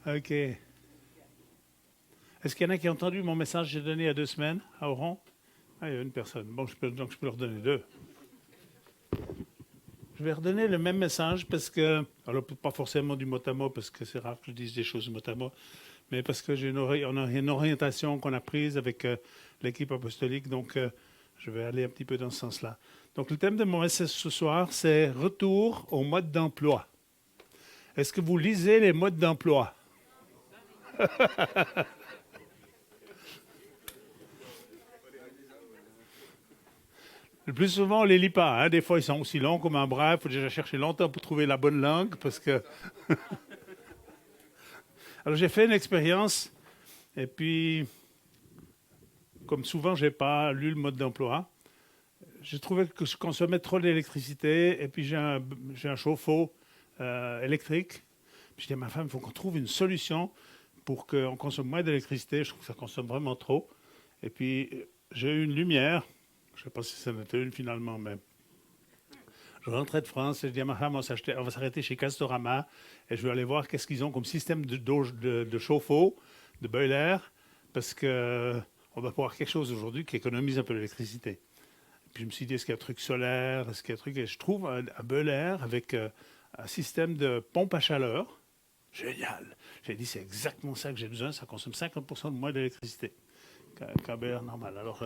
OK. Est-ce qu'il y en a qui ont entendu mon message que j'ai donné il y a 2 semaines à Oran? Ah, il y a une personne. Bon, donc je peux leur donner 2. Je vais redonner le même message parce que, alors pas forcément du mot à mot, parce que c'est rare que je dise des choses du mot à mot, mais parce que on a une orientation qu'on a prise avec l'équipe apostolique, donc je vais aller un petit peu dans ce sens-là. Donc le thème de mon message ce soir, c'est retour au mode d'emploi. Est-ce que vous lisez les modes d'emploi? Le plus souvent, on ne les lit pas. Hein. Des fois, ils sont aussi longs comme un bras. Il faut déjà chercher longtemps pour trouver la bonne langue. Parce que... Alors, j'ai fait une expérience. Et puis, comme souvent, je n'ai pas lu le mode d'emploi. J'ai trouvé que je consommais trop d'électricité. Et puis, j'ai un chauffe-eau électrique. Puis, je dis à ma femme, il faut qu'on trouve une solution pour qu'on consomme moins d'électricité. Je trouve que ça consomme vraiment trop. Et puis, j'ai eu une lumière. Je ne sais pas si ça en était une finalement, mais je rentrais de France et je dis à ma femme, on va s'arrêter chez Castorama et je vais aller voir qu'est-ce qu'ils ont comme système de chauffe-eau, de boiler, parce qu'on va pouvoir quelque chose aujourd'hui qui économise un peu l'électricité. Puis je me suis dit, est-ce qu'il y a un truc solaire, est-ce qu'il y a un truc... Et je trouve un boiler avec un système de pompe à chaleur. Génial. J'ai dit, c'est exactement ça que j'ai besoin, ça consomme 50% de moins d'électricité qu'un boiler normal. Alors...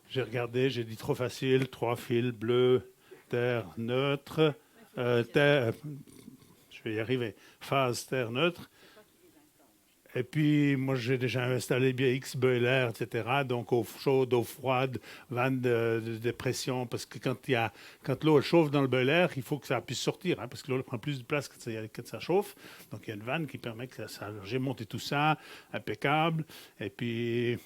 j'ai regardé, j'ai dit trop facile, 3 fils, bleu, terre, neutre, terre, je vais y arriver, phase, terre, neutre. Et puis, moi, j'ai déjà installé BX, boiler, etc. Donc, eau chaude, eau froide, vanne de pression, parce que quand l'eau chauffe dans le boiler, il faut que ça puisse sortir, hein, parce que l'eau prend plus de place que ça chauffe. Donc, il y a une vanne qui permet que ça... J'ai monté tout ça, impeccable. Et puis...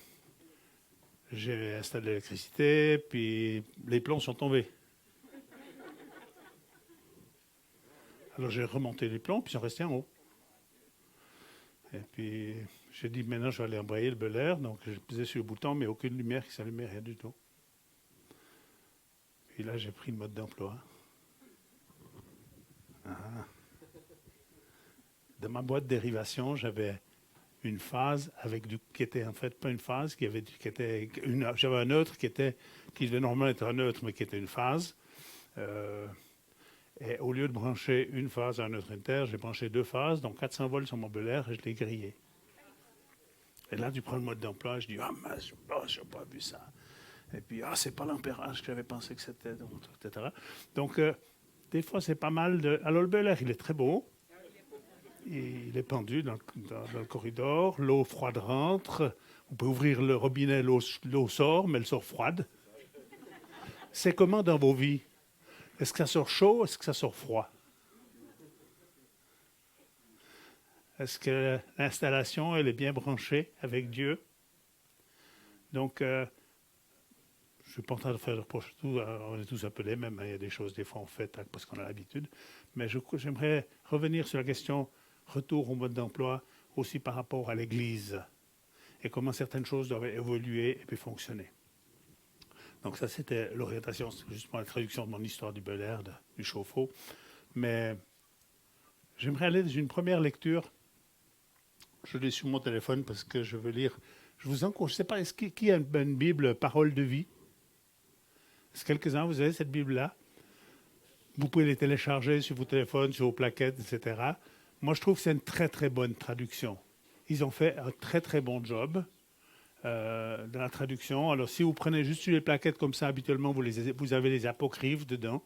j'ai installé l'électricité, puis les plombs sont tombés. Alors j'ai remonté les plombs, puis ils sont restés en haut. Et puis j'ai dit, maintenant je vais aller embrayer le boiler, donc j'ai pesé sur le bouton, mais aucune lumière qui s'allumait, rien du tout. Puis là j'ai pris le mode d'emploi. Dans ma boîte de dérivation, j'avais une phase qui était en fait pas une phase, j'avais un neutre qui devait normalement être un neutre, mais qui était une phase. Et au lieu de brancher une phase à un neutre inter, j'ai branché 2 phases, donc 400 volts sur mon boiler et je l'ai grillé. Et là, tu prends le mode d'emploi, je dis, je n'ai pas vu ça. Et puis, c'est pas l'ampérage que j'avais pensé que c'était, etc. Donc, des fois, c'est pas mal de... Alors, le boiler, il est très beau. Il est pendu dans le corridor. L'eau froide rentre. Vous pouvez ouvrir le robinet, l'eau sort, mais elle sort froide. C'est comment dans vos vies? Est-ce que ça sort chaud? Est-ce que ça sort froid? Est-ce que l'installation, elle est bien branchée avec Dieu? Donc, je ne suis pas en train de faire de reproche tout. On est tous appelés, même il y a des choses, des fois, on fait parce qu'on a l'habitude. Mais j'aimerais revenir sur la question retour au mode d'emploi, aussi par rapport à l'Église, et comment certaines choses doivent évoluer et puis fonctionner. Donc ça, c'était l'orientation, c'est justement la traduction de mon histoire du boiler, du chauffe-eau. Mais j'aimerais aller dans une première lecture. Je l'ai sur mon téléphone parce que je veux lire. Je vous encourage, je ne sais pas, qui a une Bible Parole de vie? Est-ce que quelques-uns, vous avez cette Bible-là? Vous pouvez les télécharger sur vos téléphones, sur vos plaquettes, etc. Moi, je trouve que c'est une très, très bonne traduction. Ils ont fait un très, très bon job dans la traduction. Alors, si vous prenez juste sur les plaquettes comme ça, habituellement, vous avez les apocryphes dedans.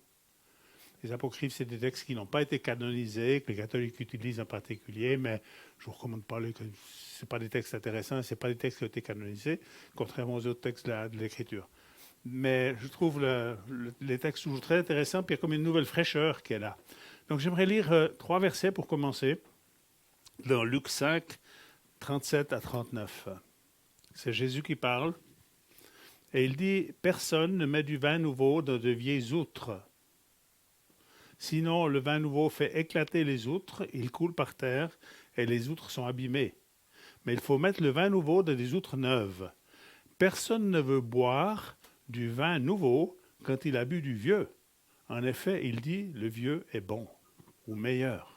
Les apocryphes, c'est des textes qui n'ont pas été canonisés, que les catholiques utilisent en particulier, mais je ne vous recommande pas, ce ne pas des textes intéressants, ce pas des textes qui ont été canonisés, contrairement aux autres textes de l'Écriture. Mais je trouve les textes toujours très intéressants, puis il y a comme une nouvelle fraîcheur qui est là. Donc j'aimerais lire 3 versets pour commencer, dans Luc 5, 37 à 39. C'est Jésus qui parle, et il dit « Personne ne met du vin nouveau dans de vieilles outres. Sinon, le vin nouveau fait éclater les outres, il coule par terre, et les outres sont abîmées. Mais il faut mettre le vin nouveau dans des outres neuves. Personne ne veut boire du vin nouveau quand il a bu du vieux. En effet, il dit, le vieux est bon ou meilleur. »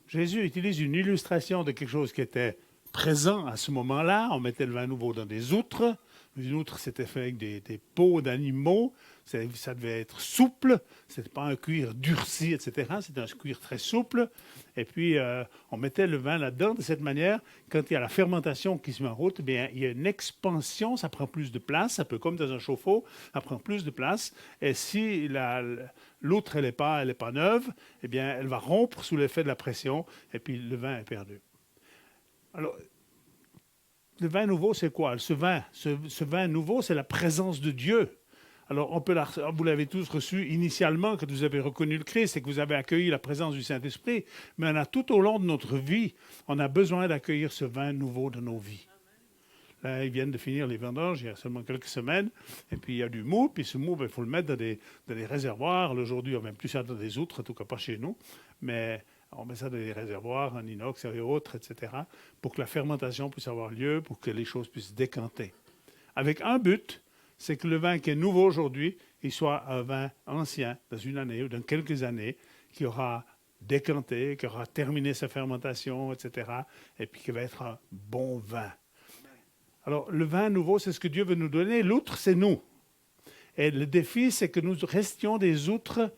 Jésus utilise une illustration de quelque chose qui était présent à ce moment-là. On mettait le vin nouveau dans des outres. Une outre, c'était fait avec des peaux d'animaux. Ça devait être souple. Ce n'était pas un cuir durci, etc. C'était un cuir très souple. Et puis, on mettait le vin là-dedans de cette manière. Quand il y a la fermentation qui se met en route, eh bien, il y a une expansion. Ça prend plus de place. Un peu comme dans un chauffe-eau. Ça prend plus de place. Et si l'outre, elle n'est pas neuve, eh bien, elle va rompre sous l'effet de la pression. Et puis, le vin est perdu. Alors, le vin nouveau, c'est quoi? Ce vin nouveau, c'est la présence de Dieu. Alors, vous l'avez tous reçu initialement quand vous avez reconnu le Christ et que vous avez accueilli la présence du Saint-Esprit. Mais on a tout au long de notre vie, on a besoin d'accueillir ce vin nouveau de nos vies. Là, ils viennent de finir les vendanges, il y a seulement quelques semaines. Et puis, il y a du mou. Puis ce mou, il faut le mettre dans des réservoirs. Aujourd'hui, on ne met plus ça dans des outres, en tout cas pas chez nous. Mais on met ça dans des réservoirs en inox et autres, etc., pour que la fermentation puisse avoir lieu, pour que les choses puissent décanter. Avec un but, c'est que le vin qui est nouveau aujourd'hui, il soit un vin ancien, dans une année ou dans quelques années, qui aura décanté, qui aura terminé sa fermentation, etc., et puis qui va être un bon vin. Alors, le vin nouveau, c'est ce que Dieu veut nous donner. L'outre, c'est nous. Et le défi, c'est que nous restions des outres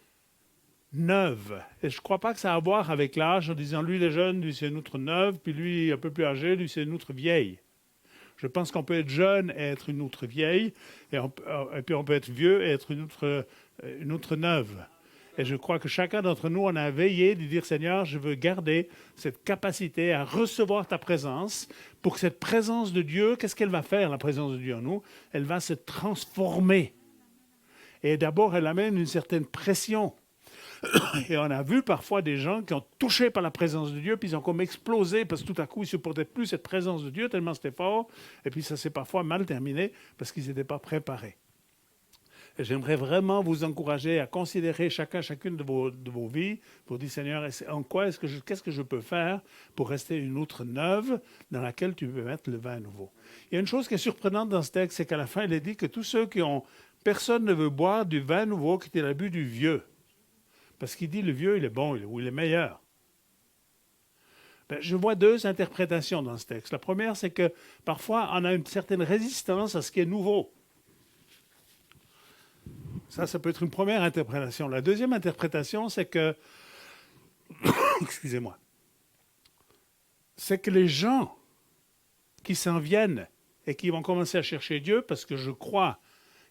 neuve. Et je ne crois pas que ça a à voir avec l'âge, en disant lui il est jeune, lui c'est une outre neuve, puis lui un peu plus âgé, lui c'est une outre vieille. Je pense qu'on peut être jeune et être une outre vieille, et puis on peut être vieux et être une outre neuve. Et je crois que chacun d'entre nous, on a veillé de dire, Seigneur, je veux garder cette capacité à recevoir ta présence, pour que cette présence de Dieu, qu'est-ce qu'elle va faire, la présence de Dieu en nous? Elle va se transformer. Et d'abord, elle amène une certaine pression. Et on a vu parfois des gens qui ont touché par la présence de Dieu, puis ils ont comme explosé, parce que tout à coup, ils ne supportaient plus cette présence de Dieu, tellement c'était fort. Et puis ça s'est parfois mal terminé, parce qu'ils n'étaient pas préparés. Et j'aimerais vraiment vous encourager à considérer chacune de vos vies, pour dire, Seigneur, qu'est-ce que je peux faire pour rester une outre neuve dans laquelle tu peux mettre le vin nouveau. Il y a une chose qui est surprenante dans ce texte, c'est qu'à la fin, il est dit que tous ceux qui ont... Personne ne veut boire du vin nouveau qui était l'abus du vieux. Parce qu'il dit le vieux, il est bon ou il est meilleur. Je vois 2 interprétations dans ce texte. La première, c'est que parfois, on a une certaine résistance à ce qui est nouveau. Ça peut être une première interprétation. La deuxième interprétation, c'est que... Excusez-moi. C'est que les gens qui s'en viennent et qui vont commencer à chercher Dieu, parce que je crois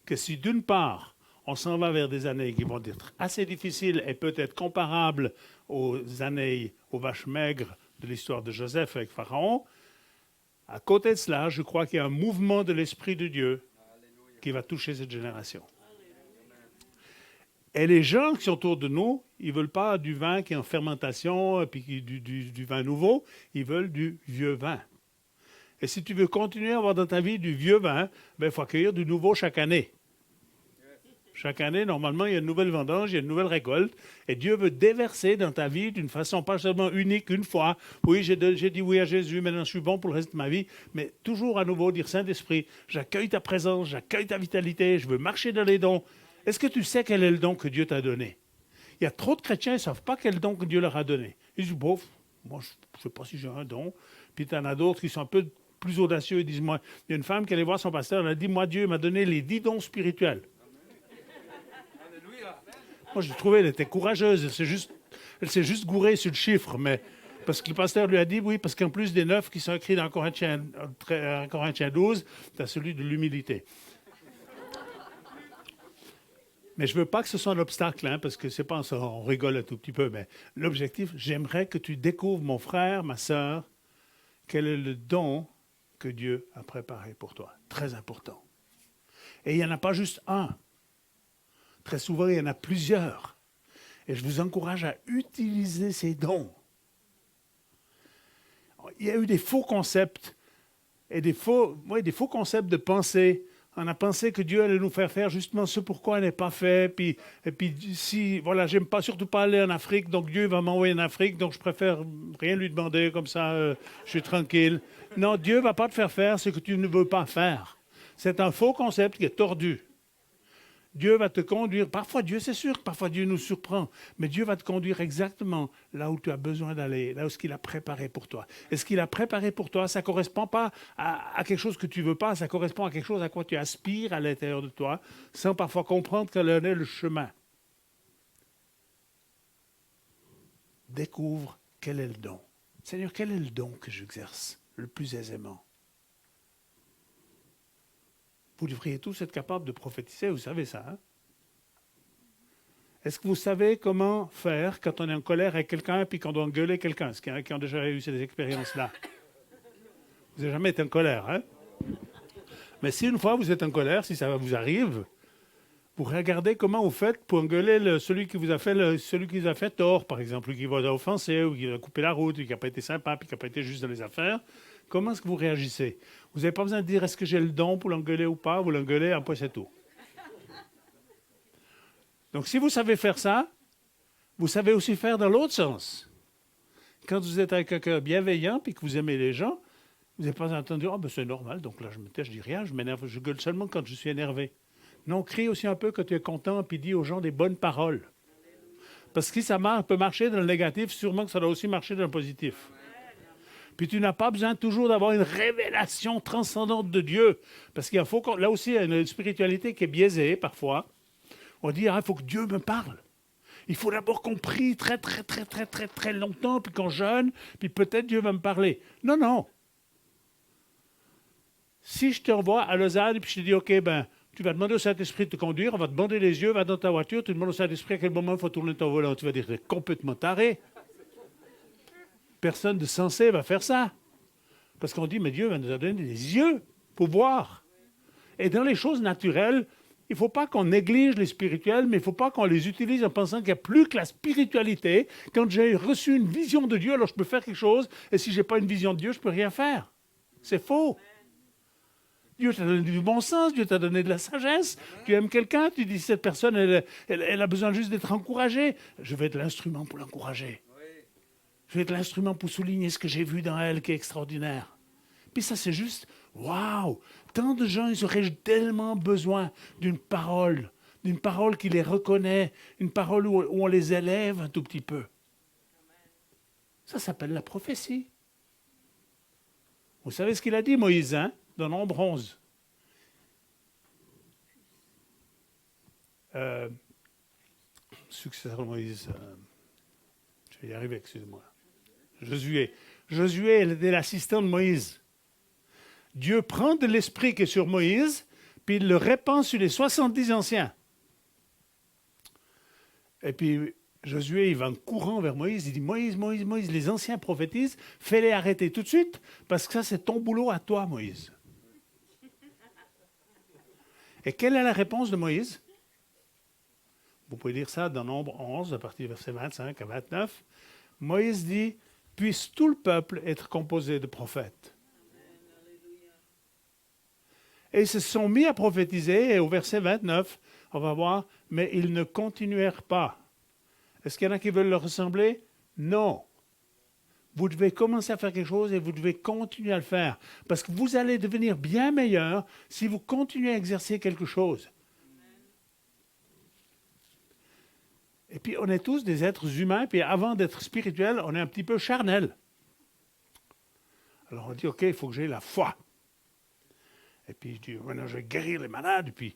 que si d'une part, on s'en va vers des années qui vont être assez difficiles et peut-être comparables aux années, aux vaches maigres de l'histoire de Joseph avec Pharaon. À côté de cela, je crois qu'il y a un mouvement de l'Esprit de Dieu qui va toucher cette génération. Et les gens qui sont autour de nous, ils ne veulent pas du vin qui est en fermentation, et puis du vin nouveau, ils veulent du vieux vin. Et si tu veux continuer à avoir dans ta vie du vieux vin, il faut accueillir du nouveau chaque année. Chaque année, normalement, il y a une nouvelle vendange, il y a une nouvelle récolte. Et Dieu veut déverser dans ta vie d'une façon pas seulement unique, une fois. Oui, j'ai dit oui à Jésus, maintenant je suis bon pour le reste de ma vie. Mais toujours à nouveau dire, Saint-Esprit, j'accueille ta présence, j'accueille ta vitalité, je veux marcher dans les dons. Est-ce que tu sais quel est le don que Dieu t'a donné? Il y a trop de chrétiens qui ne savent pas quel don que Dieu leur a donné. Ils disent, bof, moi je ne sais pas si j'ai un don. Puis tu en as d'autres qui sont un peu plus audacieux et disent, moi, il y a une femme qui allait voir son pasteur, elle a dit, moi Dieu m'a donné les 10 dons spirituels. Moi, je trouvais qu'elle était courageuse. Elle s'est juste gourée sur le chiffre, mais parce que le pasteur lui a dit, oui, parce qu'en plus des 9 qui sont écrits dans Corinthiens 12, tu as celui de l'humilité. Mais je ne veux pas que ce soit un obstacle, hein, parce que c'est pas ça, on rigole un tout petit peu, mais l'objectif, j'aimerais que tu découvres, mon frère, ma sœur, quel est le don que Dieu a préparé pour toi. Très important. Et il n'y en a pas juste un. Très souvent, il y en a plusieurs. Et je vous encourage à utiliser ces dons. Il y a eu des faux concepts et des faux concepts de pensée. On a pensé que Dieu allait nous faire justement ce pourquoi il n'est pas fait. Et puis si, voilà, j'aime pas, surtout pas aller en Afrique, donc Dieu va m'envoyer en Afrique, donc je préfère rien lui demander, comme ça, je suis tranquille. Non, Dieu va pas te faire ce que tu ne veux pas faire. C'est un faux concept qui est tordu. Dieu va te conduire. Parfois, Dieu, c'est sûr que parfois Dieu nous surprend, mais Dieu va te conduire exactement là où tu as besoin d'aller, là où ce qu'il a préparé pour toi. Et ce qu'il a préparé pour toi, ça ne correspond pas à quelque chose que tu ne veux pas, ça correspond à quelque chose à quoi tu aspires à l'intérieur de toi, sans parfois comprendre quel en est le chemin. Découvre quel est le don. Seigneur, quel est le don que j'exerce le plus aisément? Vous devriez tous être capables de prophétiser, vous savez ça, hein? Est-ce que vous savez comment faire quand on est en colère avec quelqu'un et puis qu'on doit engueuler quelqu'un? Est-ce qu'il y en a qui ont déjà eu ces expériences-là? Vous n'avez jamais été en colère, hein? Mais si une fois vous êtes en colère, si ça vous arrive, vous regardez comment vous faites pour engueuler celui qui vous a fait tort, par exemple, ou qui vous a offensé, ou qui a coupé la route, ou qui n'a pas été sympa, puis qui n'a pas été juste dans les affaires. Comment est-ce que vous réagissez? Vous n'avez pas besoin de dire est-ce que j'ai le don pour l'engueuler ou pas, vous l'engueulez, après c'est tout. Donc si vous savez faire ça, vous savez aussi faire dans l'autre sens. Quand vous êtes avec quelqu'un bienveillant puis que vous aimez les gens, vous n'avez pas entendu « Ah, ben c'est normal, donc là je me tais, je dis rien, je m'énerve, je gueule seulement quand je suis énervé. » Non, crie aussi un peu quand tu es content puis dis aux gens des bonnes paroles. Parce que si ça peut marcher dans le négatif, sûrement que ça doit aussi marcher dans le positif. Puis tu n'as pas besoin toujours d'avoir une révélation transcendante de Dieu. Parce qu'il faut là aussi, il y a une spiritualité qui est biaisée parfois. On dit, il faut que Dieu me parle. Il faut d'abord qu'on prie très, très, très, très, très, très longtemps, puis qu'on jeûne, puis peut-être Dieu va me parler. Non, non. Si je te revois à Lausanne, puis je te dis, OK, ben, tu vas demander au Saint-Esprit de te conduire, on va te bander les yeux, va dans ta voiture, tu demandes au Saint-Esprit à quel moment il faut tourner ton volant. Tu vas dire, tu es complètement taré. Personne de sensé va faire ça. Parce qu'on dit, mais Dieu va nous donner des yeux pour voir. Et dans les choses naturelles, il ne faut pas qu'on néglige les spirituels, mais il ne faut pas qu'on les utilise en pensant qu'il n'y a plus que la spiritualité. Quand j'ai reçu une vision de Dieu, alors je peux faire quelque chose, et si je n'ai pas une vision de Dieu, je ne peux rien faire. C'est faux. Dieu t'a donné du bon sens, Dieu t'a donné de la sagesse. Tu aimes quelqu'un, tu dis, cette personne, elle a besoin juste d'être encouragée. Je vais être l'instrument pour l'encourager. Je vais être l'instrument pour souligner ce que j'ai vu dans elle qui est extraordinaire. Puis ça, c'est juste, waouh! Tant de gens, ils auraient tellement besoin d'une parole qui les reconnaît, une parole où on les élève un tout petit peu. Ça s'appelle la prophétie. Vous savez ce qu'il a dit, Moïse, hein, dans Nombre 11. Successeur de Moïse. Je vais y arriver, excusez-moi. Josué, il était l'assistant de Moïse. Dieu prend de l'esprit qui est sur Moïse, puis il le répand sur les 70 anciens. Et puis Josué, il va en courant vers Moïse, il dit, Moïse, les anciens prophétisent, fais-les arrêter tout de suite, parce que ça, c'est ton boulot à toi, Moïse. Et quelle est la réponse de Moïse? Vous pouvez lire ça dans Nombre 11, à partir du verset 25 à 29. Moïse dit, puisse tout le peuple être composé de prophètes. Et ils se sont mis à prophétiser, et au verset 29, on va voir, mais ils ne continuèrent pas. Est-ce qu'il y en a qui veulent leur ressembler? Non. Vous devez commencer à faire quelque chose et vous devez continuer à le faire. Parce que vous allez devenir bien meilleur si vous continuez à exercer quelque chose. Et puis, on est tous des êtres humains, puis avant d'être spirituels, on est un petit peu charnel. Alors on dit, OK, il faut que j'ai la foi. Et puis, je dis, maintenant, je vais guérir les malades. Et puis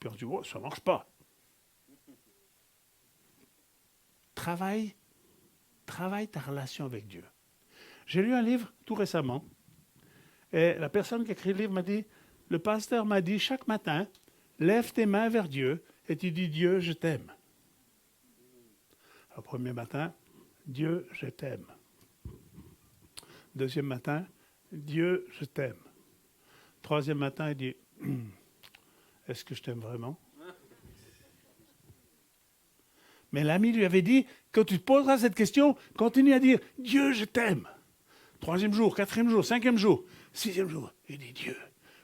on dit, oh, ça ne marche pas. Travaille ta relation avec Dieu. J'ai lu un livre tout récemment. Et la personne qui a écrit le livre m'a dit, le pasteur m'a dit, chaque matin, lève tes mains vers Dieu et tu dis, Dieu, je t'aime. Le premier matin, Dieu, je t'aime. Deuxième matin, Dieu, je t'aime. Troisième matin, il dit, est-ce que je t'aime vraiment? Mais l'ami lui avait dit, quand tu te poseras cette question, continue à dire, Dieu, je t'aime. Troisième jour, quatrième jour, cinquième jour, sixième jour, il dit, Dieu,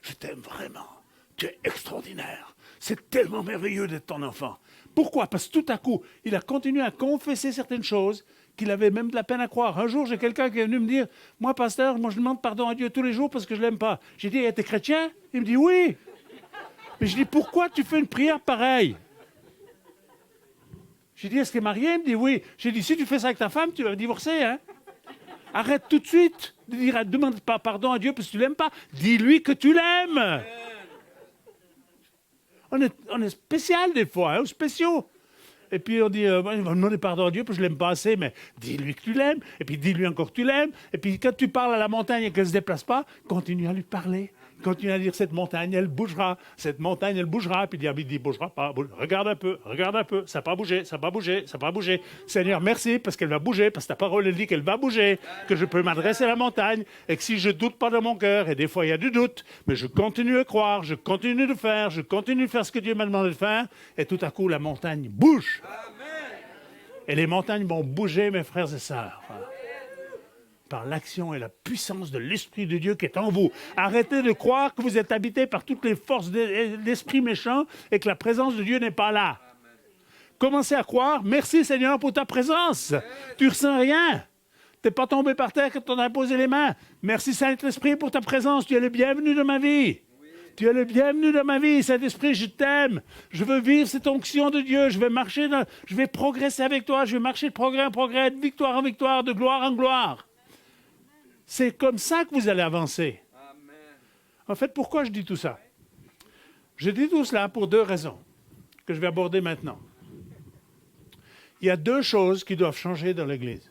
je t'aime vraiment. Tu es extraordinaire. C'est tellement merveilleux d'être ton enfant. Pourquoi? Parce que tout à coup, il a continué à confesser certaines choses qu'il avait même de la peine à croire. Un jour, j'ai quelqu'un qui est venu me dire, moi, pasteur, je demande pardon à Dieu tous les jours parce que je ne l'aime pas. J'ai dit, t'es chrétien? Il me dit, oui. Mais je dis, pourquoi tu fais une prière pareille? J'ai dit, est-ce qu'il est marié? Il me dit, oui. J'ai dit, si tu fais ça avec ta femme, tu vas divorcer, hein? Arrête tout de suite de dire, demande pas pardon à Dieu parce que tu ne l'aimes pas. Dis-lui que tu l'aimes. On est spécial des fois, hein, ou spéciaux. Et puis on dit, il va demander pardon à Dieu parce que je ne l'aime pas assez, mais dis-lui que tu l'aimes. Et puis dis-lui encore que tu l'aimes. Et puis quand tu parles à la montagne et qu'elle ne se déplace pas, continue à lui parler. Continue à dire, cette montagne, elle bougera. Cette montagne, elle bougera. Puis il dit, bougera pas. Regarde un peu. Ça n'a pas bougé, ça n'a pas bougé, ça n'a pas bougé. Seigneur, merci parce qu'elle va bouger, parce que ta parole, elle dit qu'elle va bouger, que je peux m'adresser à la montagne et que si je doute pas dans mon cœur, et des fois il y a du doute, mais je continue à croire, je continue de faire, je continue de faire ce que Dieu m'a demandé de faire, et tout à coup, la montagne bouge. Et les montagnes vont bouger, mes frères et sœurs. Par l'action et la puissance de l'Esprit de Dieu qui est en vous. Arrêtez de croire que vous êtes habité par toutes les forces d'esprit méchant et que la présence de Dieu n'est pas là. Commencez à croire, merci Seigneur pour ta présence. Tu ne ressens rien. Tu n'es pas tombé par terre quand on a posé les mains. Merci Saint-Esprit pour ta présence, tu es le bienvenu dans ma vie. Tu es le bienvenu dans ma vie, Saint-Esprit, je t'aime. Je veux vivre cette onction de Dieu. Je vais progresser avec toi. Je vais marcher de progrès en progrès, de victoire en victoire, de gloire en gloire. C'est comme ça que vous allez avancer. Amen. En fait, pourquoi je dis tout ça? Je dis tout cela pour deux raisons que je vais aborder maintenant. Il y a deux choses qui doivent changer dans l'Église.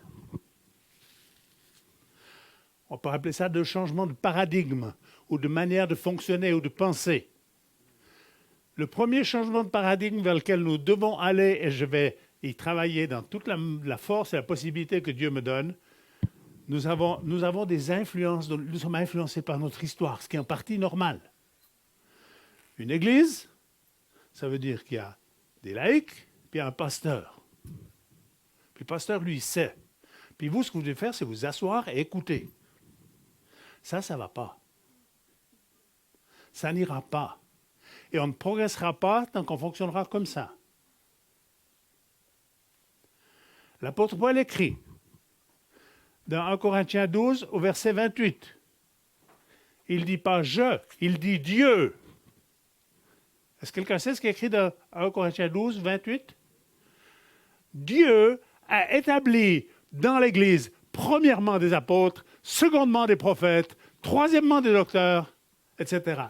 On peut appeler ça deux changements de paradigme ou de manière de fonctionner ou de penser. Le premier changement de paradigme vers lequel nous devons aller, et je vais y travailler dans toute la force et la possibilité que Dieu me donne, nous avons des influences, nous sommes influencés par notre histoire, ce qui est en partie normal. Une église, ça veut dire qu'il y a des laïcs, puis il y a un pasteur. Puis le pasteur, lui, il sait. Puis vous, ce que vous devez faire, c'est vous asseoir et écouter. Ça ne va pas. Ça n'ira pas. Et on ne progressera pas tant qu'on fonctionnera comme ça. L'apôtre Paul écrit dans 1 Corinthiens 12, au verset 28. Il ne dit pas « je », il dit « Dieu ». Est-ce que quelqu'un sait ce qui est écrit dans 1 Corinthiens 12, 28? Dieu a établi dans l'Église, premièrement des apôtres, secondement des prophètes, troisièmement des docteurs, etc.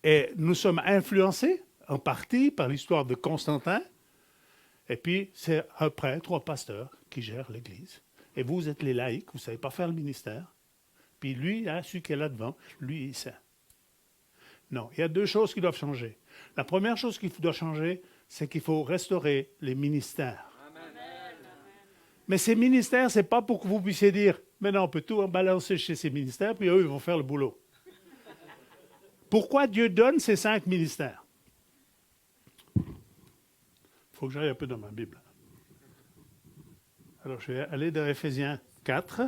Et nous sommes influencés en partie par l'histoire de Constantin. Et puis, c'est un prêtre ou un pasteur qui gère l'Église. Et vous êtes les laïcs, vous ne savez pas faire le ministère. Puis lui, là, celui qui est là devant, lui, il sait. Non, il y a deux choses qui doivent changer. La première chose qui doit changer, c'est qu'il faut restaurer les ministères. Amen. Mais ces ministères, ce n'est pas pour que vous puissiez dire, mais non, on peut tout balancer chez ces ministères, puis eux, ils vont faire le boulot. Pourquoi Dieu donne ces 5 ministères? Il faut que j'aille un peu dans ma Bible. Alors, je vais aller dans Éphésiens 4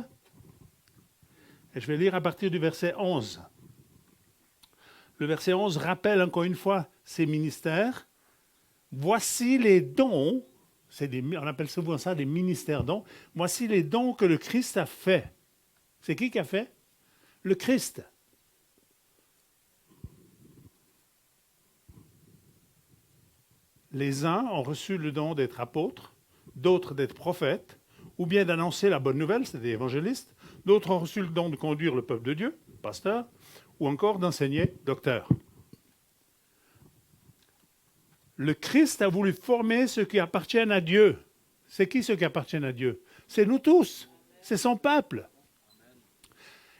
et je vais lire à partir du verset 11. Le verset 11 rappelle encore une fois ces ministères. Voici les dons, on appelle souvent ça des ministères dons. Voici les dons que le Christ a fait. C'est qui a fait? Le Christ. Les uns ont reçu le don d'être apôtres, d'autres d'être prophètes, ou bien d'annoncer la bonne nouvelle, c'est des évangélistes. D'autres ont reçu le don de conduire le peuple de Dieu, pasteur, ou encore d'enseigner, docteur. Le Christ a voulu former ceux qui appartiennent à Dieu. C'est qui ceux qui appartiennent à Dieu? C'est nous tous. C'est son peuple.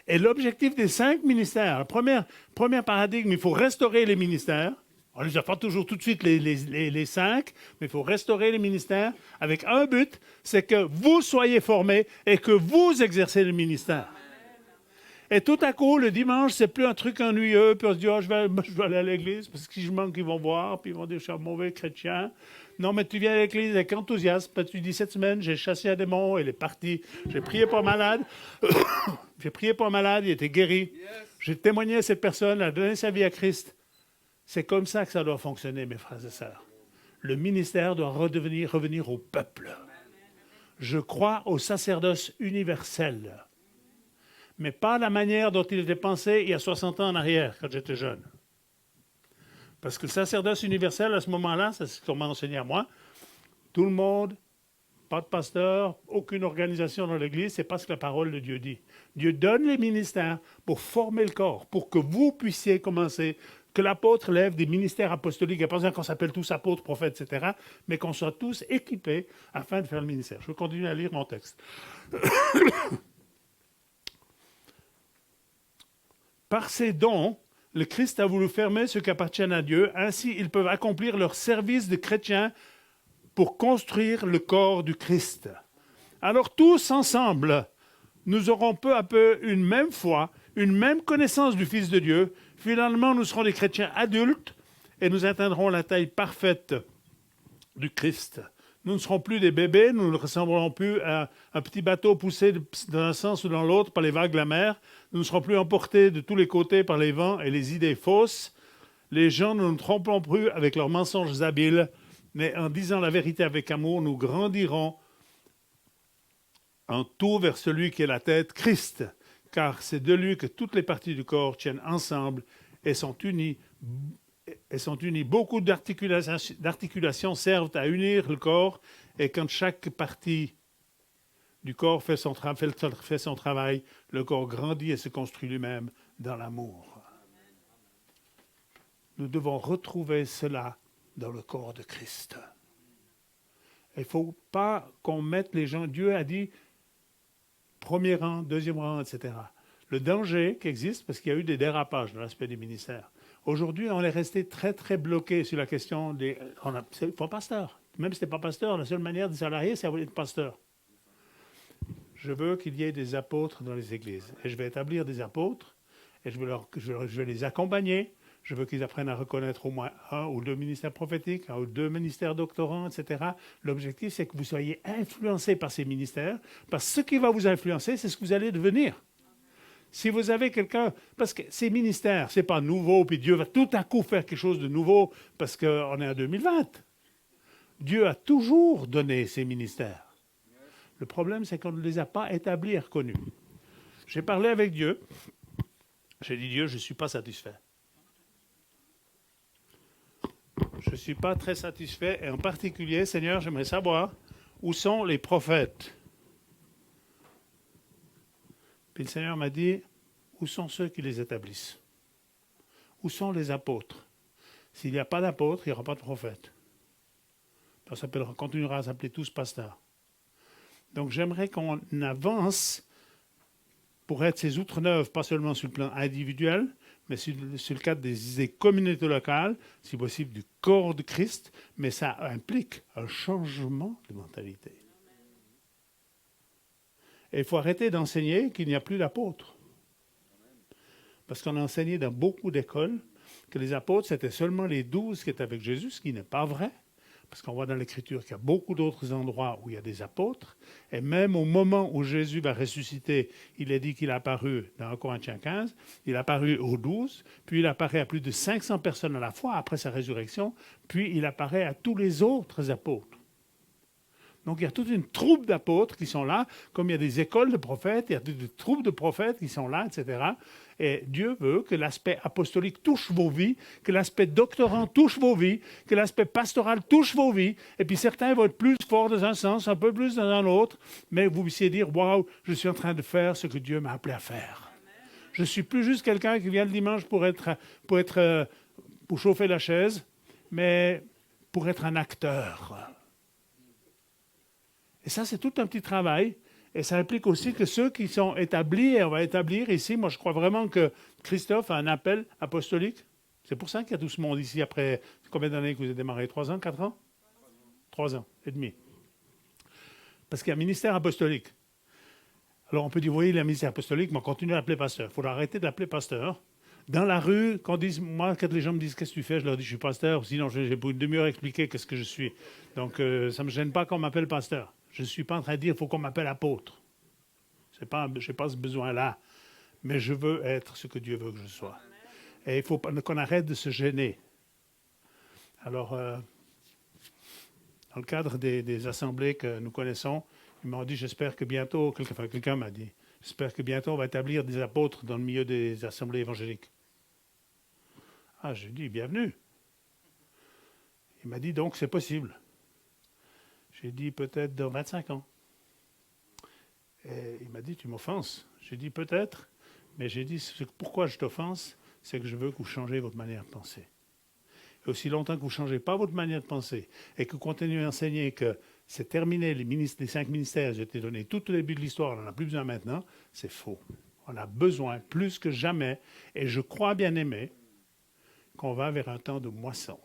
Et l'objectif des 5 ministères, le premier paradigme, il faut restaurer les ministères. On ne les a pas toujours tout de suite les 5, mais il faut restaurer les ministères avec un but, c'est que vous soyez formés et que vous exercez le ministère. Et tout à coup, le dimanche, c'est plus un truc ennuyeux, puis on se dit, oh, je vais aller à l'église, parce que si je manque, ils vont voir, puis ils vont dire, je suis un mauvais chrétien. Non, mais tu viens à l'église avec enthousiasme, puis tu dis, cette semaine, j'ai chassé un démon, il est parti. J'ai prié pour un malade, il était guéri. J'ai témoigné à cette personne, elle a donné sa vie à Christ. C'est comme ça que ça doit fonctionner, mes frères et sœurs. Le ministère doit revenir au peuple. Je crois au sacerdoce universel, mais pas la manière dont il était pensé il y a 60 ans en arrière, quand j'étais jeune. Parce que le sacerdoce universel, à ce moment-là, c'est ce qu'on m'a enseigné à moi, tout le monde, pas de pasteur, aucune organisation dans l'Église, c'est pas ce que la parole de Dieu dit. Dieu donne les ministères pour former le corps, pour que vous puissiez commencer, que l'apôtre lève des ministères apostoliques. Il n'y a pas besoin qu'on s'appelle tous apôtres, prophètes, etc., mais qu'on soit tous équipés afin de faire le ministère. Je vais continuer à lire mon texte. Par ces dons, le Christ a voulu fermer ce qui appartient à Dieu. Ainsi, ils peuvent accomplir leur service de chrétiens pour construire le corps du Christ. Alors tous ensemble, nous aurons peu à peu une même foi, une même connaissance du Fils de Dieu. Finalement, nous serons des chrétiens adultes et nous atteindrons la taille parfaite du Christ. Nous ne serons plus des bébés, nous ne ressemblerons plus à un petit bateau poussé dans un sens ou dans l'autre par les vagues de la mer. Nous ne serons plus emportés de tous les côtés par les vents et les idées fausses. Les gens ne nous tromperont plus avec leurs mensonges habiles, mais en disant la vérité avec amour, nous grandirons en tout vers celui qui est la tête, Christ, car c'est de lui que toutes les parties du corps tiennent ensemble et sont unies. Beaucoup d'articulations servent à unir le corps, et quand chaque partie du corps fait son travail, le corps grandit et se construit lui-même dans l'amour. Nous devons retrouver cela dans le corps de Christ. Il ne faut pas qu'on mette les gens... Dieu a dit premier rang, deuxième rang, etc. Le danger qui existe, parce qu'il y a eu des dérapages dans l'aspect du ministère. Aujourd'hui, on est resté très, très bloqué sur la question des... Il faut un pasteur. Même si tu n'es pas pasteur, la seule manière de salarier, c'est d'être pasteur. Je veux qu'il y ait des apôtres dans les églises. Et je vais établir des apôtres, et je vais les accompagner. Je veux qu'ils apprennent à reconnaître au moins un ou deux ministères prophétiques, un ou deux ministères doctorants, etc. L'objectif, c'est que vous soyez influencés par ces ministères, parce que ce qui va vous influencer, c'est ce que vous allez devenir. Si vous avez quelqu'un... Parce que ces ministères, ce n'est pas nouveau, puis Dieu va tout à coup faire quelque chose de nouveau, parce qu'on est en 2020. Dieu a toujours donné ces ministères. Le problème, c'est qu'on ne les a pas établis et reconnus. J'ai parlé avec Dieu. J'ai dit, Dieu, je ne suis pas satisfait. Je ne suis pas très satisfait. Et en particulier, Seigneur, j'aimerais savoir où sont les prophètes. Puis le Seigneur m'a dit, où sont ceux qui les établissent? Où sont les apôtres? S'il n'y a pas d'apôtres, il n'y aura pas de prophètes. On continuera à s'appeler tous pasteurs. Donc j'aimerais qu'on avance pour être ces outre-neuves, pas seulement sur le plan individuel, mais sur le cadre des idées communautés locales, si possible du corps de Christ, mais ça implique un changement de mentalité. Et il faut arrêter d'enseigner qu'il n'y a plus d'apôtres. Parce qu'on a enseigné dans beaucoup d'écoles que les apôtres, c'était seulement les 12 qui étaient avec Jésus, ce qui n'est pas vrai. Parce qu'on voit dans l'Écriture qu'il y a beaucoup d'autres endroits où il y a des apôtres. Et même au moment où Jésus va ressusciter, il est dit qu'il est apparu dans 1 Corinthiens 15, il est apparu aux 12, puis il apparaît à plus de 500 personnes à la fois après sa résurrection, puis il apparaît à tous les autres apôtres. Donc il y a toute une troupe d'apôtres qui sont là, comme il y a des écoles de prophètes, il y a des troupes de prophètes qui sont là, etc. Et Dieu veut que l'aspect apostolique touche vos vies, que l'aspect doctorant touche vos vies, que l'aspect pastoral touche vos vies. Et puis certains vont être plus forts dans un sens, un peu plus dans un autre, mais vous puissiez dire, waouh, je suis en train de faire ce que Dieu m'a appelé à faire. Je ne suis plus juste quelqu'un qui vient le dimanche pour chauffer la chaise, mais pour être un acteur. Et ça, c'est tout un petit travail. Et ça implique aussi que ceux qui sont établis, et on va établir ici, moi je crois vraiment que Christophe a un appel apostolique. C'est pour ça qu'il y a tout ce monde ici après combien d'années que vous avez démarré? 3 ans, 4 ans? 3 ans et demi. Parce qu'il y a un ministère apostolique. Alors on peut dire, oui, il y a un ministère apostolique, mais on continue à l'appeler pasteur. Il faut arrêter de l'appeler pasteur. Dans la rue, quand les gens me disent qu'est-ce que tu fais, je leur dis je suis pasteur, sinon j'ai pour une demi-heure expliquer qu'est-ce que je suis. Donc ça ne me gêne pas qu'on m'appelle pasteur. Je ne suis pas en train de dire qu'il faut qu'on m'appelle apôtre. Je n'ai pas ce besoin-là. Mais je veux être ce que Dieu veut que je sois. Et il faut qu'on arrête de se gêner. Alors, dans le cadre des assemblées que nous connaissons, ils m'ont dit, j'espère que bientôt, quelqu'un m'a dit, j'espère que bientôt on va établir des apôtres dans le milieu des assemblées évangéliques. Ah, j'ai dit, bienvenue. Il m'a dit, donc c'est possible. J'ai dit, peut-être dans 25 ans. Et il m'a dit, tu m'offenses. J'ai dit, peut-être, mais j'ai dit, pourquoi je t'offense, c'est que je veux que vous changez votre manière de penser. Et aussi longtemps que vous ne changez pas votre manière de penser et que vous continuez à enseigner que c'est terminé, les 5 ministères, j'ai été donné tout au début de l'histoire, on n'en a plus besoin maintenant, c'est faux. On a besoin plus que jamais, et je crois bien aimé, qu'on va vers un temps de moisson.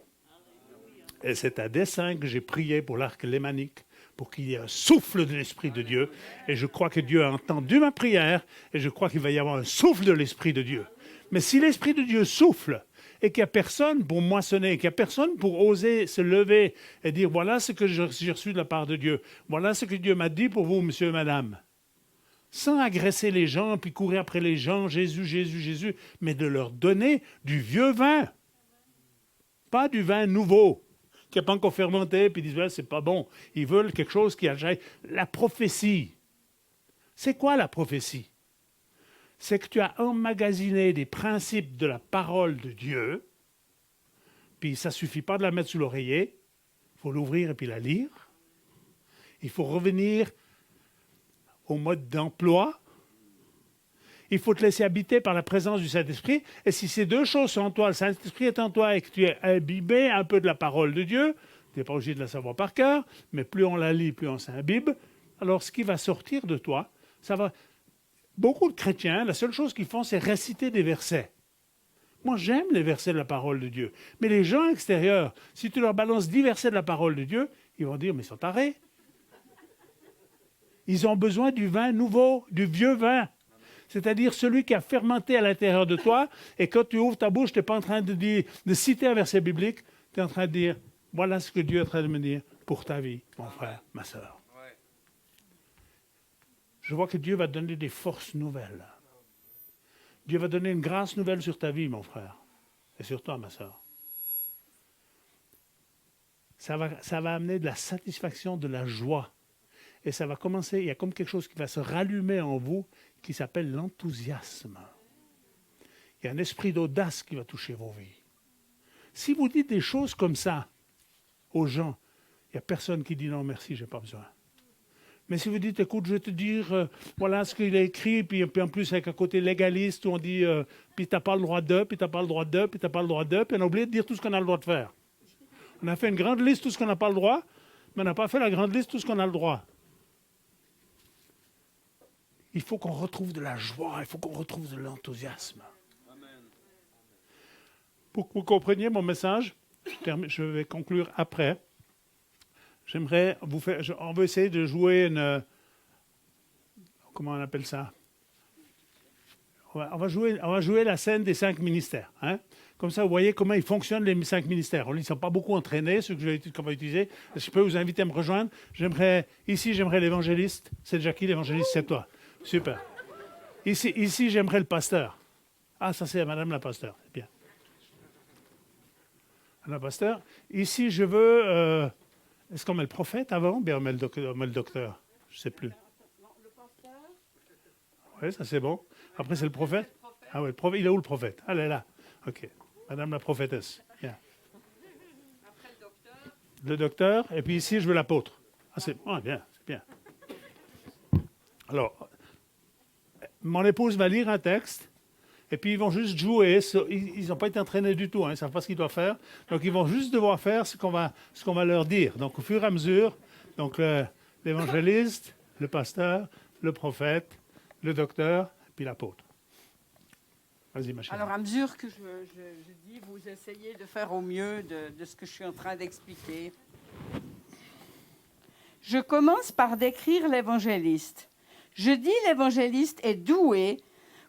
Et c'est à dessein que j'ai prié pour l'arc lémanique, pour qu'il y ait un souffle de l'Esprit de Dieu. Et je crois que Dieu a entendu ma prière, et je crois qu'il va y avoir un souffle de l'Esprit de Dieu. Mais si l'Esprit de Dieu souffle, et qu'il n'y a personne pour moissonner, qu'il n'y a personne pour oser se lever et dire « Voilà ce que j'ai reçu de la part de Dieu. Voilà ce que Dieu m'a dit pour vous, monsieur et madame. » Sans agresser les gens, puis courir après les gens, Jésus, Jésus, Jésus, mais de leur donner du vieux vin. Pas du vin nouveau, qui n'est pas encore fermenté, puis ils disent ouais, « c'est pas bon. » Ils veulent quelque chose qui aille. La prophétie. C'est quoi la prophétie? C'est que tu as emmagasiné des principes de la parole de Dieu, puis ça ne suffit pas de la mettre sous l'oreiller, il faut l'ouvrir et puis la lire. Il faut revenir au mode d'emploi. Il faut te laisser habiter par la présence du Saint-Esprit. Et si ces deux choses sont en toi, le Saint-Esprit est en toi et que tu es imbibé un peu de la parole de Dieu, tu n'es pas obligé de la savoir par cœur, mais plus on la lit, plus on s'imbibe, alors ce qui va sortir de toi, ça va... Beaucoup de chrétiens, la seule chose qu'ils font, c'est réciter des versets. Moi, j'aime les versets de la parole de Dieu. Mais les gens extérieurs, si tu leur balances 10 versets de la parole de Dieu, ils vont dire, mais ils sont tarés. Ils ont besoin du vin nouveau, du vieux vin. C'est-à-dire celui qui a fermenté à l'intérieur de toi, et quand tu ouvres ta bouche, tu n'es pas en train de citer un verset biblique, tu es en train de dire, voilà ce que Dieu est en train de me dire pour ta vie, mon frère, ma sœur. Je vois que Dieu va donner des forces nouvelles. Dieu va donner une grâce nouvelle sur ta vie, mon frère, et sur toi, ma sœur. Ça va amener de la satisfaction, de la joie. Et ça va commencer, il y a comme quelque chose qui va se rallumer en vous, qui s'appelle l'enthousiasme. Il y a un esprit d'audace qui va toucher vos vies. Si vous dites des choses comme ça aux gens, il n'y a personne qui dit non, merci, je n'ai pas besoin. Mais si vous dites, écoute, je vais te dire, voilà ce qu'il a écrit, puis en plus avec un côté légaliste où on dit, puis tu n'as pas le droit de, puis tu n'as pas le droit de, puis tu n'as pas le droit de, puis on a oublié de dire tout ce qu'on a le droit de faire. On a fait une grande liste, tout ce qu'on n'a pas le droit, mais on n'a pas fait la grande liste, tout ce qu'on a le droit. Il faut qu'on retrouve de la joie, il faut qu'on retrouve de l'enthousiasme. Pour que vous compreniez mon message, je vais conclure après. J'aimerais vous faire... On va essayer de jouer une... Comment on appelle ça? On va jouer la scène des 5 ministères. Hein? Comme ça, vous voyez comment ils fonctionnent, les 5 ministères. Ils ne sont pas beaucoup entraînés, ceux qu'on va utiliser. Je peux vous inviter à me rejoindre. Ici, j'aimerais l'évangéliste. C'est déjà qui l'évangéliste? C'est toi. Super. Ici, j'aimerais le pasteur. Ah, ça, c'est Madame la pasteur. C'est bien. Madame la pasteur. Ici, je veux... Est-ce qu'on met le prophète avant ou bien on met le docteur? Je ne sais plus. Le pasteur. Oui, ça c'est bon. Après, c'est le prophète. Ah oui, il est où le prophète? Ah, elle est là. OK. Madame la prophétesse. Bien. Après le docteur. Le docteur. Et puis ici, je veux l'apôtre. Ah, c'est bien. C'est bien. Alors, mon épouse va lire un texte. Et puis, ils vont juste jouer. Ils n'ont pas été entraînés du tout. Hein, ils ne savent pas ce qu'ils doivent faire. Donc, ils vont juste devoir faire ce qu'on va leur dire. Donc, au fur et à mesure, donc l'évangéliste, le pasteur, le prophète, le docteur, puis l'apôtre. Vas-y, ma chérie. Alors, à mesure que je dis, vous essayez de faire au mieux de ce que je suis en train d'expliquer. Je commence par décrire l'évangéliste. Je dis l'évangéliste est doué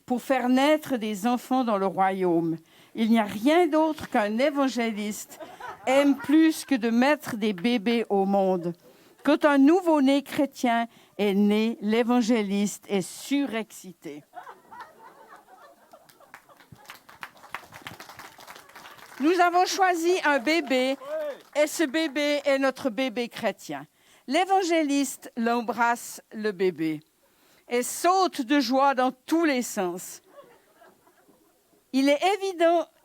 pour faire naître des enfants dans le royaume. Il n'y a rien d'autre qu'un évangéliste aime plus que de mettre des bébés au monde. Quand un nouveau-né chrétien est né, l'évangéliste est surexcité. Nous avons choisi un bébé et ce bébé est notre bébé chrétien. L'évangéliste l'embrasse le bébé et saute de joie dans tous les sens. Il est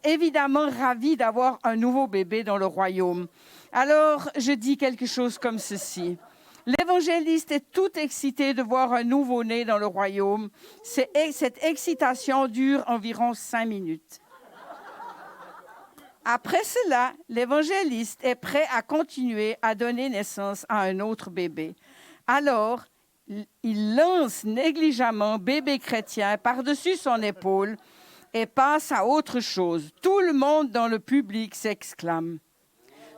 évidemment ravi d'avoir un nouveau bébé dans le royaume. Alors, je dis quelque chose comme ceci. L'évangéliste est tout excité de voir un nouveau-né dans le royaume. Cette excitation dure environ 5 minutes. Après cela, l'évangéliste est prêt à continuer à donner naissance à un autre bébé. Alors, il lance négligemment bébé chrétien par-dessus son épaule et passe à autre chose. Tout le monde dans le public s'exclame.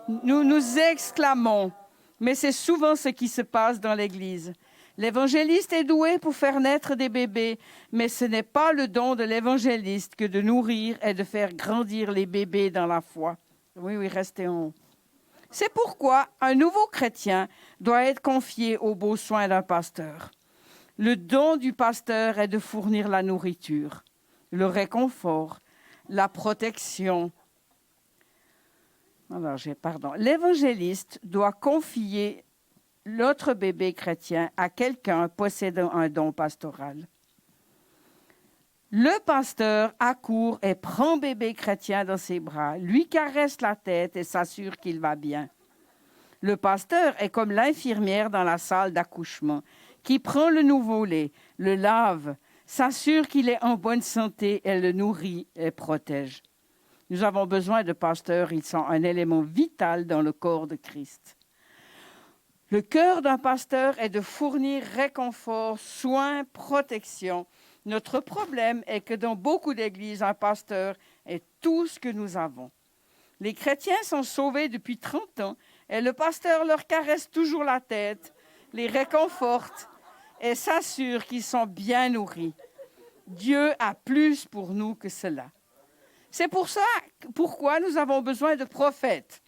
Nous exclamons, mais c'est souvent ce qui se passe dans l'Église. L'évangéliste est doué pour faire naître des bébés, mais ce n'est pas le don de l'évangéliste que de nourrir et de faire grandir les bébés dans la foi. Oui, restez en haut. C'est pourquoi un nouveau chrétien doit être confié aux beaux soins d'un pasteur. Le don du pasteur est de fournir la nourriture, le réconfort, la protection. L'évangéliste doit confier l'autre bébé chrétien à quelqu'un possédant un don pastoral. Le pasteur accourt et prend bébé chrétien dans ses bras, lui caresse la tête et s'assure qu'il va bien. Le pasteur est comme l'infirmière dans la salle d'accouchement, qui prend le nouveau-né, le lave, s'assure qu'il est en bonne santé et le nourrit et protège. Nous avons besoin de pasteurs, ils sont un élément vital dans le corps de Christ. Le cœur d'un pasteur est de fournir réconfort, soins, protection. Notre problème est que dans beaucoup d'églises, un pasteur est tout ce que nous avons. Les chrétiens sont sauvés depuis 30 ans et le pasteur leur caresse toujours la tête, les réconforte et s'assure qu'ils sont bien nourris. Dieu a plus pour nous que cela. C'est pourquoi nous avons besoin de prophètes.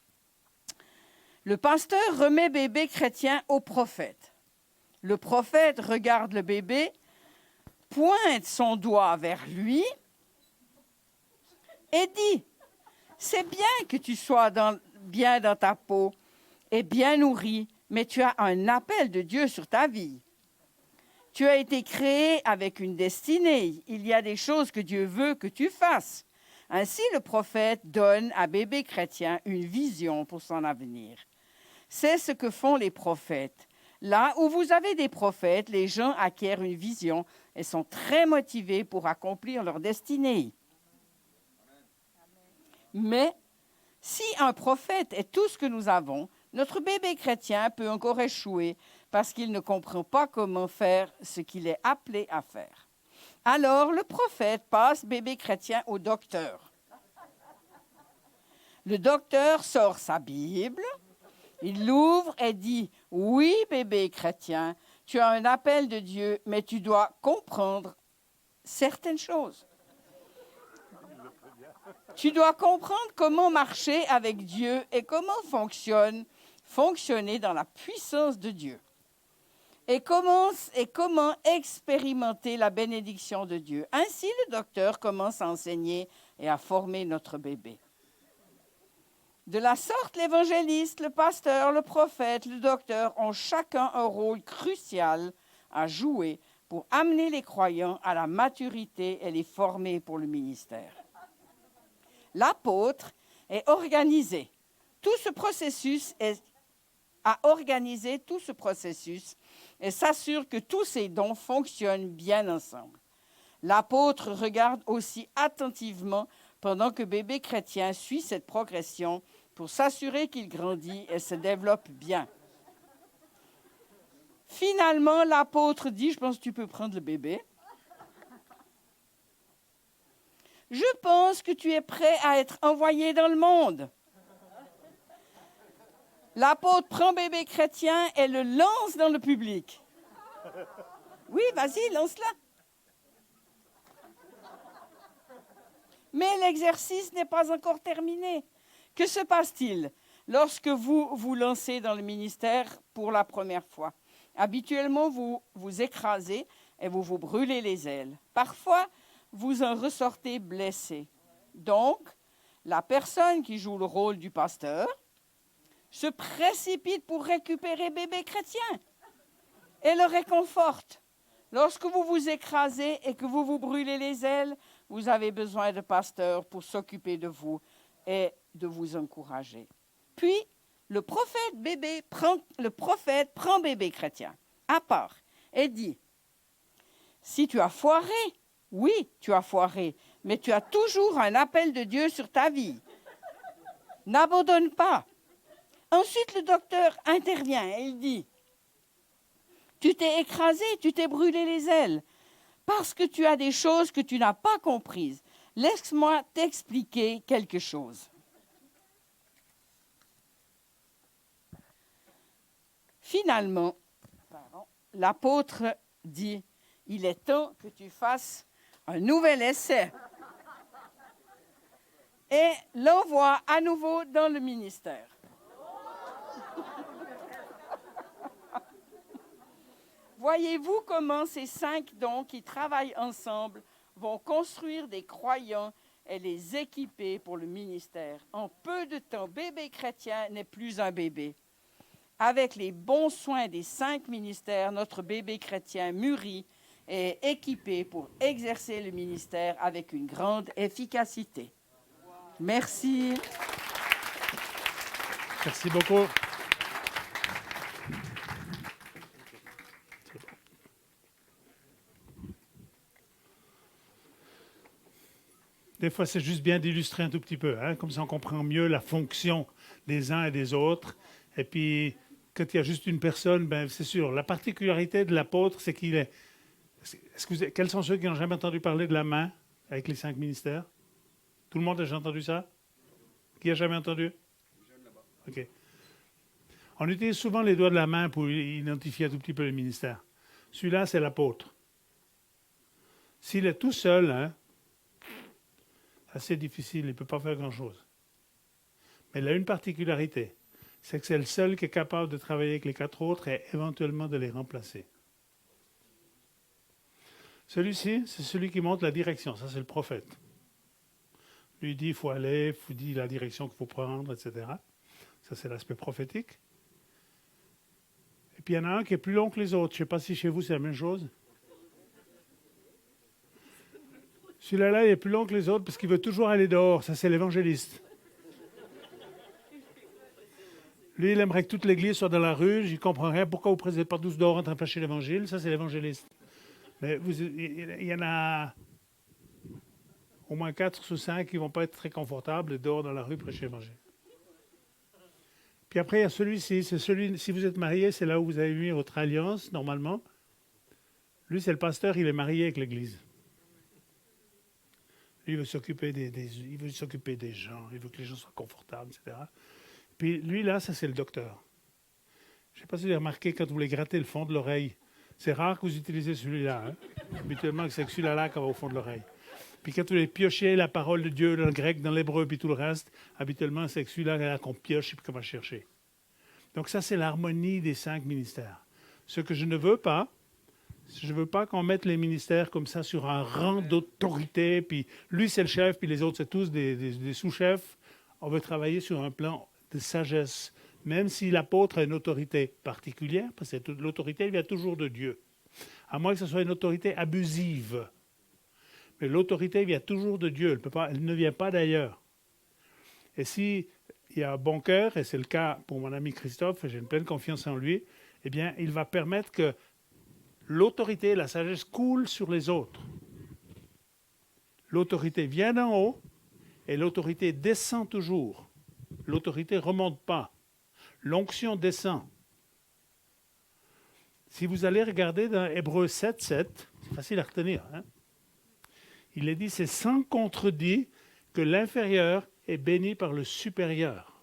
Le pasteur remet bébé chrétien au prophète. Le prophète regarde le bébé, pointe son doigt vers lui et dit « C'est bien que tu sois bien dans ta peau et bien nourri, mais tu as un appel de Dieu sur ta vie. Tu as été créé avec une destinée. Il y a des choses que Dieu veut que tu fasses. » Ainsi, le prophète donne à bébé chrétien une vision pour son avenir. C'est ce que font les prophètes. Là où vous avez des prophètes, les gens acquièrent une vision et sont très motivés pour accomplir leur destinée. Mais si un prophète est tout ce que nous avons, notre bébé chrétien peut encore échouer parce qu'il ne comprend pas comment faire ce qu'il est appelé à faire. Alors, le prophète passe bébé chrétien au docteur. Le docteur sort sa Bible, il l'ouvre et dit « Oui, bébé chrétien, tu as un appel de Dieu, mais tu dois comprendre certaines choses. Tu dois comprendre comment marcher avec Dieu et comment fonctionner dans la puissance de Dieu. Et comment expérimenter la bénédiction de Dieu. » Ainsi, le docteur commence à enseigner et à former notre bébé. De la sorte, l'évangéliste, le pasteur, le prophète, le docteur ont chacun un rôle crucial à jouer pour amener les croyants à la maturité et les former pour le ministère. L'apôtre a organisé tout ce processus et s'assure que tous ces dons fonctionnent bien ensemble. L'apôtre regarde aussi attentivement pendant que bébé chrétien suit cette progression pour s'assurer qu'il grandit et se développe bien. Finalement, l'apôtre dit « Je pense que tu peux prendre le bébé. » Je pense que tu es prêt à être envoyé dans le monde. L'apôtre prend bébé chrétien et le lance dans le public. Oui, vas-y, lance-la. Mais l'exercice n'est pas encore terminé. Que se passe-t-il lorsque vous vous lancez dans le ministère pour la première fois? Habituellement, vous vous écrasez et vous vous brûlez les ailes. Parfois, vous en ressortez blessé. Donc, la personne qui joue le rôle du pasteur se précipite pour récupérer bébé chrétien et le réconforte. Lorsque vous vous écrasez et que vous vous brûlez les ailes, vous avez besoin de pasteurs pour s'occuper de vous et de vous encourager. Puis, le prophète prend bébé chrétien à part et dit, si tu as foiré, oui, tu as foiré, mais tu as toujours un appel de Dieu sur ta vie. N'abandonne pas. Ensuite, le docteur intervient et il dit, tu t'es écrasé, tu t'es brûlé les ailes, parce que tu as des choses que tu n'as pas comprises. Laisse-moi t'expliquer quelque chose. Finalement, l'apôtre dit, il est temps que tu fasses un nouvel essai. Et l'envoie à nouveau dans le ministère. Voyez-vous comment ces 5 dons qui travaillent ensemble vont construire des croyants et les équiper pour le ministère. En peu de temps, bébé chrétien n'est plus un bébé. Avec les bons soins des 5 ministères, notre bébé chrétien mûrit et est équipé pour exercer le ministère avec une grande efficacité. Merci. Merci beaucoup. Des fois, c'est juste bien d'illustrer un tout petit peu, hein, comme ça on comprend mieux la fonction des uns et des autres. Et puis, quand il y a juste une personne, ben, c'est sûr, la particularité de l'apôtre, c'est qu'il est... Quels sont ceux qui n'ont jamais entendu parler de la main avec les 5 ministères? Tout le monde a déjà entendu ça? Qui a jamais entendu? OK. On utilise souvent les doigts de la main pour identifier un tout petit peu les ministères. Celui-là, c'est l'apôtre. S'il est tout seul, hein, assez difficile, il ne peut pas faire grand-chose. Mais il a une particularité, c'est que c'est le seul qui est capable de travailler avec les 4 autres et éventuellement de les remplacer. Celui-ci, c'est celui qui montre la direction, ça c'est le prophète. Lui dit, il faut aller, il vous dit la direction qu'il faut prendre, etc. Ça c'est l'aspect prophétique. Et puis il y en a un qui est plus long que les autres. Je ne sais pas si chez vous c'est la même chose. Celui-là, il est plus long que les autres parce qu'il veut toujours aller dehors. Ça, c'est l'évangéliste. Lui, il aimerait que toute l'église soit dans la rue. Je ne comprends rien. Pourquoi vous ne présentez pas tous dehors en train de prêcher l'évangile? Ça, c'est l'évangéliste. Mais il y en a au moins 4 ou 5 qui ne vont pas être très confortables dehors dans la rue prêcher l'évangile. Puis après, il y a celui-ci. C'est celui, si vous êtes marié, c'est là où vous avez mis votre alliance, normalement. Lui, c'est le pasteur, il est marié avec l'église. Lui, il veut s'occuper il veut s'occuper des gens, il veut que les gens soient confortables, etc. Puis lui, là, ça, c'est le docteur. Je ne sais pas si vous avez remarqué, quand vous voulez gratter le fond de l'oreille, c'est rare que vous utilisez celui-là. Hein? Habituellement, c'est celui-là qui va au fond de l'oreille. Puis quand vous voulez piocher la parole de Dieu dans le grec, dans l'hébreu, puis tout le reste, habituellement, c'est celui-là qu'on pioche et qu'on va chercher. Donc ça, c'est l'harmonie des 5 ministères. Ce que je ne veux pas, je ne veux pas qu'on mette les ministères comme ça sur un rang d'autorité, puis lui c'est le chef, puis les autres c'est tous des sous-chefs. On veut travailler sur un plan de sagesse, même si l'apôtre a une autorité particulière, parce que l'autorité elle vient toujours de Dieu. À moins que ce soit une autorité abusive. Mais l'autorité vient toujours de Dieu, elle ne vient pas d'ailleurs. Et s'il y a un bon cœur, et c'est le cas pour mon ami Christophe, et j'ai une pleine confiance en lui, eh bien il va permettre que l'autorité, la sagesse coule sur les autres. L'autorité vient d'en haut et l'autorité descend toujours. L'autorité ne remonte pas. L'onction descend. Si vous allez regarder dans Hébreux 7, 7, c'est facile à retenir, hein? Il est dit, c'est sans contredit que l'inférieur est béni par le supérieur.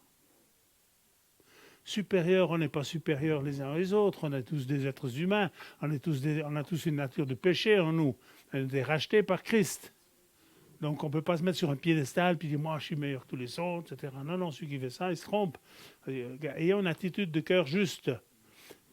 Supérieur, on n'est pas supérieurs les uns aux autres, on est tous des êtres humains, on a tous une nature de péché en nous, on a été rachetés par Christ. Donc on ne peut pas se mettre sur un piédestal et dire moi je suis meilleur que tous les autres, etc. Non, non, celui qui fait ça, il se trompe. Ayons une attitude de cœur juste.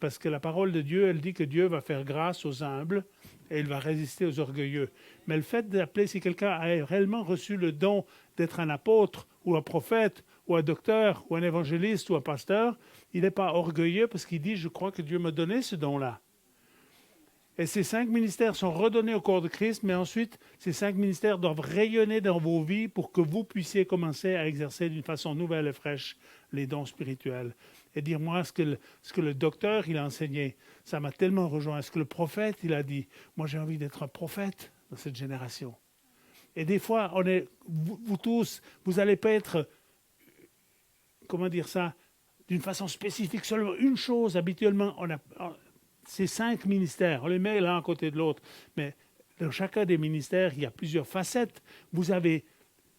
Parce que la parole de Dieu, elle dit que Dieu va faire grâce aux humbles et il va résister aux orgueilleux. Mais le fait d'appeler, si quelqu'un a réellement reçu le don d'être un apôtre ou un prophète ou un docteur ou un évangéliste ou un pasteur, il n'est pas orgueilleux parce qu'il dit « je crois que Dieu m'a donné ce don-là ». Et ces 5 ministères sont redonnés au corps de Christ, mais ensuite, ces 5 ministères doivent rayonner dans vos vies pour que vous puissiez commencer à exercer d'une façon nouvelle et fraîche les dons spirituels. Et dire, moi, ce que le docteur, il a enseigné, ça m'a tellement rejoint. Ce que le prophète, il a dit, moi, j'ai envie d'être un prophète dans cette génération. Et des fois, vous tous, vous n'allez pas être, comment dire ça, d'une façon spécifique, seulement une chose, habituellement, ces 5 ministères, on les met l'un à côté de l'autre, mais dans chacun des ministères, il y a plusieurs facettes. Vous avez,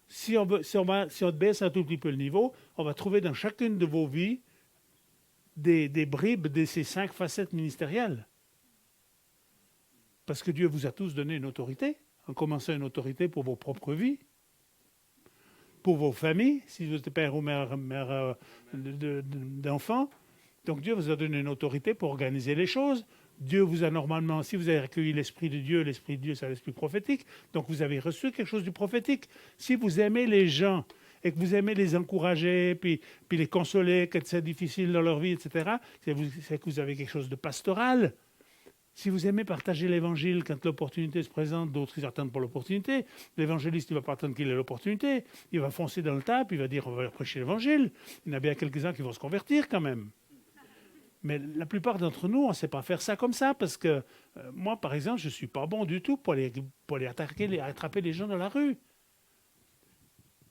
si on baisse un tout petit peu le niveau, on va trouver dans chacune de vos vies des bribes de ces 5 facettes ministérielles. Parce que Dieu vous a tous donné une autorité, en commençant une autorité pour vos propres vies, pour vos familles, si vous êtes père ou mère d'enfants. Donc Dieu vous a donné une autorité pour organiser les choses. Dieu vous a normalement, si vous avez accueilli l'Esprit de Dieu, c'est l'Esprit prophétique, donc vous avez reçu quelque chose du prophétique. Si vous aimez les gens et que vous aimez les encourager, puis les consoler quand c'est difficile dans leur vie, etc., c'est que vous avez quelque chose de pastoral. Si vous aimez partager l'Évangile quand l'opportunité se présente, d'autres ils attendent pour l'opportunité. L'évangéliste, il ne va pas attendre qu'il ait l'opportunité. Il va foncer dans le tas, puis il va dire on va leur prêcher l'Évangile. Il y en a bien quelques-uns qui vont se convertir quand même. Mais la plupart d'entre nous, on ne sait pas faire ça comme ça, parce que moi, par exemple, je ne suis pas bon du tout pour aller attraper les gens dans la rue.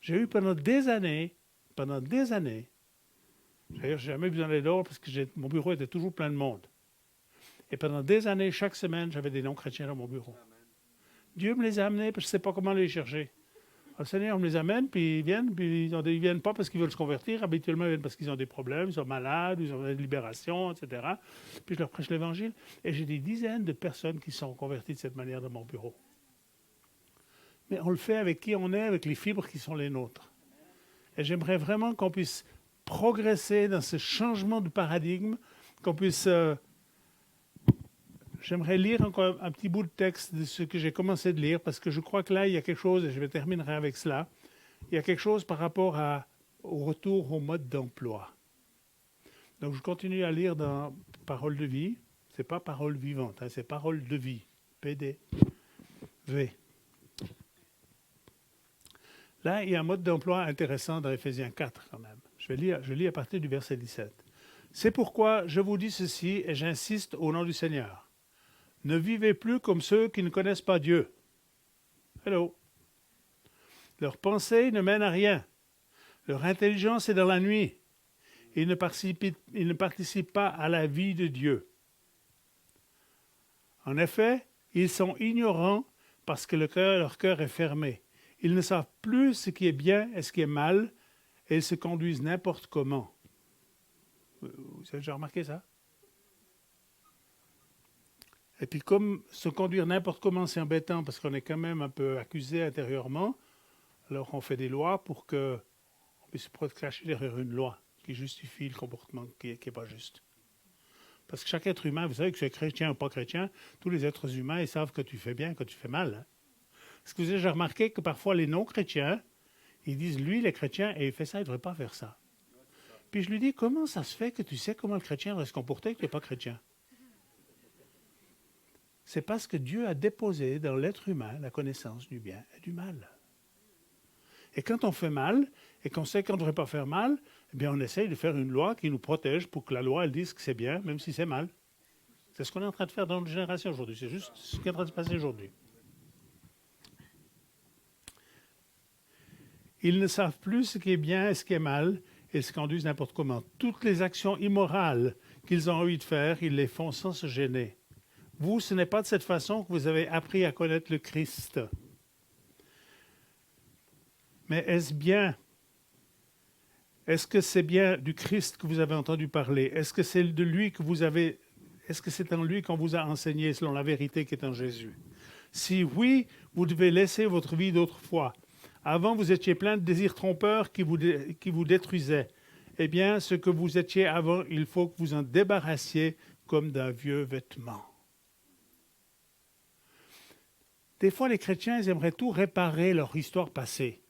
J'ai eu pendant des années, d'ailleurs, je n'ai jamais besoin d'aller dehors parce que mon bureau était toujours plein de monde. Et pendant des années, chaque semaine, j'avais des non-chrétiens dans mon bureau. Dieu me les a amenés, parce que je ne sais pas comment les chercher. Le Seigneur me les amène, puis ils viennent, puis ils ne viennent pas parce qu'ils veulent se convertir. Habituellement, ils viennent parce qu'ils ont des problèmes, ils sont malades, ils ont des libérations, etc. Puis je leur prêche l'Évangile. Et j'ai des dizaines de personnes qui sont converties de cette manière dans mon bureau. Mais on le fait avec qui on est, avec les fibres qui sont les nôtres. Et j'aimerais vraiment qu'on puisse progresser dans ce changement de paradigme, qu'on puisse... J'aimerais lire encore un petit bout de texte de ce que j'ai commencé de lire, parce que je crois que là, il y a quelque chose, et je terminerai avec cela, il y a quelque chose par rapport au retour au mode d'emploi. Donc, je continue à lire dans Parole de vie. Ce n'est pas Parole vivante, c'est Parole de vie. PDV. Là, il y a un mode d'emploi intéressant dans Éphésiens 4 quand même. Je lis à partir du verset 17. « C'est pourquoi je vous dis ceci et j'insiste au nom du Seigneur. Ne vivez plus comme ceux qui ne connaissent pas Dieu. » Hello. « Leur pensée ne mène à rien. Leur intelligence est dans la nuit. Ils ne participent pas à la vie de Dieu. En effet, ils sont ignorants parce que leur cœur est fermé. Ils ne savent plus ce qui est bien et ce qui est mal, et ils se conduisent n'importe comment. » Vous avez déjà remarqué ça? Et puis comme se conduire n'importe comment, c'est embêtant parce qu'on est quand même un peu accusé intérieurement, alors on fait des lois pour qu'on puisse se cacher derrière une loi qui justifie le comportement qui n'est pas juste. Parce que chaque être humain, vous savez que c'est chrétien ou pas chrétien, tous les êtres humains, ils savent que tu fais bien, que tu fais mal. Hein? Est-ce que vous avez déjà remarqué que parfois les non-chrétiens, ils disent, lui, il est chrétien et il fait ça, il ne devrait pas faire ça. Puis je lui dis, comment ça se fait que tu sais comment le chrétien doit se comporter et que tu n'es pas chrétien? C'est parce que Dieu a déposé dans l'être humain la connaissance du bien et du mal. Et quand on fait mal, et qu'on sait qu'on ne devrait pas faire mal, eh bien on essaye de faire une loi qui nous protège pour que la loi elle dise que c'est bien, même si c'est mal. C'est ce qu'on est en train de faire dans notre génération aujourd'hui. C'est juste ce qui est en train de se passer aujourd'hui. Ils ne savent plus ce qui est bien et ce qui est mal, et se conduisent n'importe comment. Toutes les actions immorales qu'ils ont envie de faire, ils les font sans se gêner. Vous, ce n'est pas de cette façon que vous avez appris à connaître le Christ. Mais est-ce que c'est bien du Christ que vous avez entendu parler? Est-ce que c'est de lui que est-ce que c'est en lui qu'on vous a enseigné selon la vérité qui est en Jésus? Si oui, vous devez laisser votre vie d'autrefois. Avant, vous étiez plein de désirs trompeurs qui vous détruisaient. Eh bien, ce que vous étiez avant, il faut que vous en débarrassiez comme d'un vieux vêtement. Des fois, les chrétiens, ils aimeraient tout réparer leur histoire passée.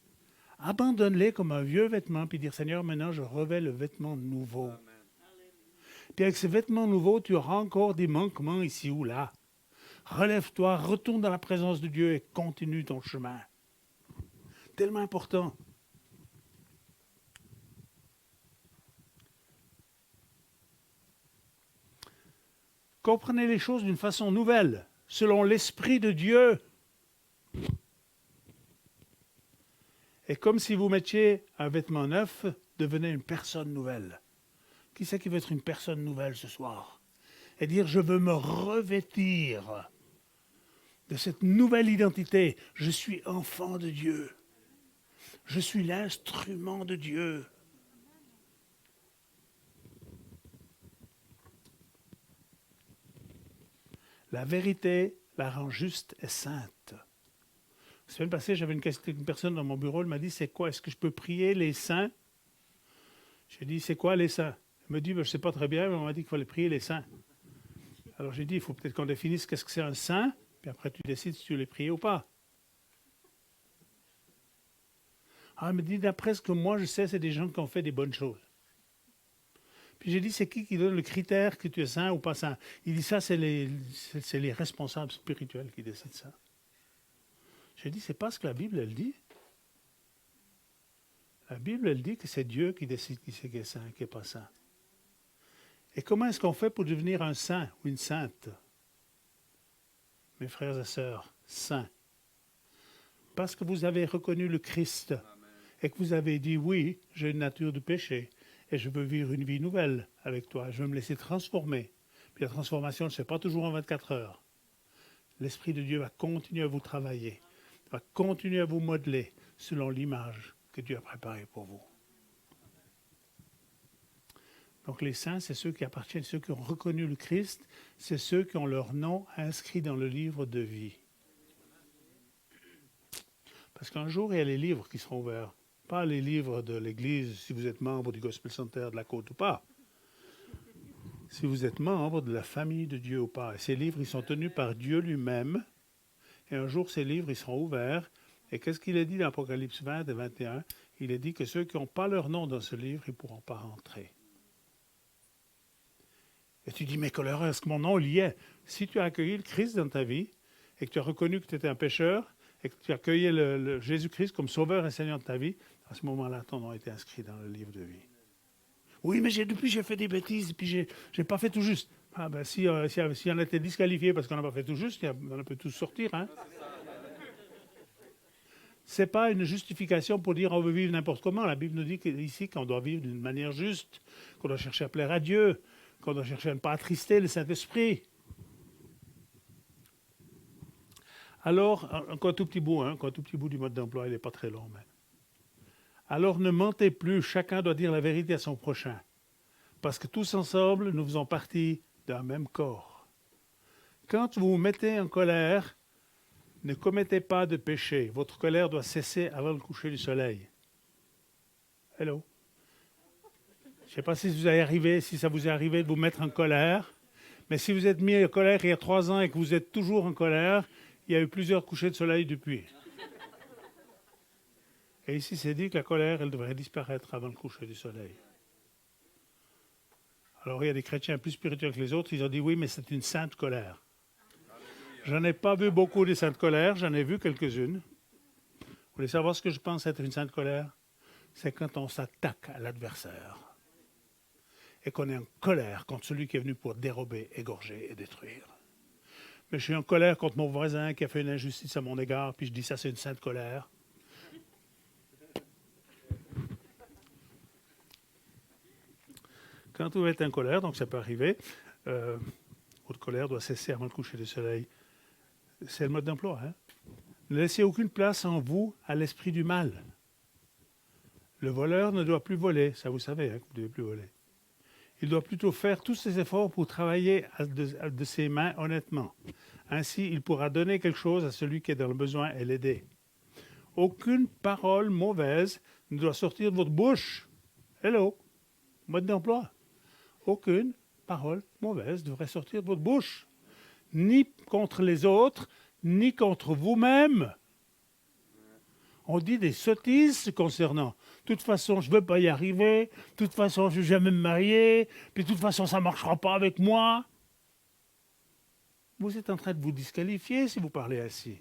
Abandonne-les comme un vieux vêtement, puis dire, Seigneur, maintenant, je revêts le vêtement nouveau. Amen. Puis avec ce vêtement nouveau, tu auras encore des manquements ici ou là. Relève-toi, retourne dans la présence de Dieu et continue ton chemin. Tellement important. Comprenez les choses d'une façon nouvelle, selon l'Esprit de Dieu. Et comme si vous mettiez un vêtement neuf, devenez une personne nouvelle. Qui c'est qui veut être une personne nouvelle ce soir? Et dire, je veux me revêtir de cette nouvelle identité. Je suis enfant de Dieu. Je suis l'instrument de Dieu. La vérité la rend juste et sainte. La semaine passée, j'avais une personne dans mon bureau, elle m'a dit, c'est quoi? Est-ce que je peux prier les saints? J'ai dit, c'est quoi les saints? Elle me dit, je ne sais pas très bien, mais on m'a dit qu'il fallait prier les saints. Alors j'ai dit, il faut peut-être qu'on définisse qu'est-ce que c'est un saint, puis après tu décides si tu les prier ou pas. Ah, elle me dit, d'après ce que moi je sais, c'est des gens qui ont fait des bonnes choses. Puis j'ai dit, c'est qui donne le critère que tu es saint ou pas saint? Il dit, ça, c'est les responsables spirituels qui décident ça. J'ai dit, c'est pas ce que la Bible, elle dit. La Bible, elle dit que c'est Dieu qui décide qui c'est qui est saint, qui n'est pas saint. Et comment est-ce qu'on fait pour devenir un saint ou une sainte? Mes frères et sœurs, saints. Parce que vous avez reconnu le Christ. Amen. Et que vous avez dit, oui, j'ai une nature de péché. Et je veux vivre une vie nouvelle avec toi. Je veux me laisser transformer. Puis la transformation ne se fait pas toujours en 24 heures. L'Esprit de Dieu va continuer à vous travailler. Va continuer à vous modeler selon l'image que Dieu a préparée pour vous. Donc les saints, c'est ceux qui appartiennent, ceux qui ont reconnu le Christ, c'est ceux qui ont leur nom inscrit dans le livre de vie. Parce qu'un jour, il y a les livres qui seront ouverts. Pas les livres de l'Église, si vous êtes membre du Gospel Center de la Côte ou pas. Si vous êtes membre de la famille de Dieu ou pas. Et ces livres, ils sont tenus par Dieu lui-même. Et un jour, ces livres, ils seront ouverts. Et qu'est-ce qu'il est dit dans Apocalypse 20 et 21? Il est dit que ceux qui n'ont pas leur nom dans ce livre, ils ne pourront pas rentrer. Et tu dis, mais quelle horreur, est-ce que mon nom y est? Si tu as accueilli le Christ dans ta vie, et que tu as reconnu que tu étais un pécheur, et que tu as accueilli le Jésus-Christ comme sauveur et Seigneur de ta vie, à ce moment-là, ton nom a été inscrit dans le livre de vie. Oui, mais depuis j'ai fait des bêtises, et puis j'ai pas fait tout juste. Ah ben si on a été disqualifié parce qu'on n'a pas fait tout juste, on peut tous sortir. Hein? Ce n'est pas une justification pour dire on veut vivre n'importe comment. La Bible nous dit ici qu'on doit vivre d'une manière juste, qu'on doit chercher à plaire à Dieu, qu'on doit chercher à ne pas attrister le Saint-Esprit. Alors, encore un tout petit bout du mode d'emploi, il n'est pas très long. Mais... Alors ne mentez plus, chacun doit dire la vérité à son prochain. Parce que tous ensemble, nous faisons partie d'un même corps. Quand vous vous mettez en colère, ne commettez pas de péché. Votre colère doit cesser avant le coucher du soleil. Hello. Je ne sais pas si ça vous est arrivé de vous mettre en colère, mais si vous êtes mis en colère il y a 3 ans et que vous êtes toujours en colère, il y a eu plusieurs couchers de soleil depuis. Et ici, c'est dit que la colère, elle devrait disparaître avant le coucher du soleil. Alors, il y a des chrétiens plus spirituels que les autres, ils ont dit oui, mais c'est une sainte colère. J'en ai pas vu beaucoup de saintes colères, j'en ai vu quelques-unes. Vous voulez savoir ce que je pense être une sainte colère? C'est quand on s'attaque à l'adversaire et qu'on est en colère contre celui qui est venu pour dérober, égorger et détruire. Mais je suis en colère contre mon voisin qui a fait une injustice à mon égard, puis je dis ça, c'est une sainte colère. Quand vous êtes en colère, donc ça peut arriver, votre colère doit cesser avant le coucher du soleil. C'est le mode d'emploi. Hein? Ne laissez aucune place en vous à l'esprit du mal. Le voleur ne doit plus voler, ça vous savez, hein, que vous ne devez plus voler. Il doit plutôt faire tous ses efforts pour travailler de ses mains honnêtement. Ainsi, il pourra donner quelque chose à celui qui est dans le besoin et l'aider. Aucune parole mauvaise ne doit sortir de votre bouche. Hello, mode d'emploi. Aucune parole mauvaise devrait sortir de votre bouche. Ni contre les autres, ni contre vous-même. On dit des sottises se concernant. De toute façon, je ne veux pas y arriver. De toute façon, je ne vais jamais me marier. Puis de toute façon, ça ne marchera pas avec moi. Vous êtes en train de vous disqualifier si vous parlez ainsi.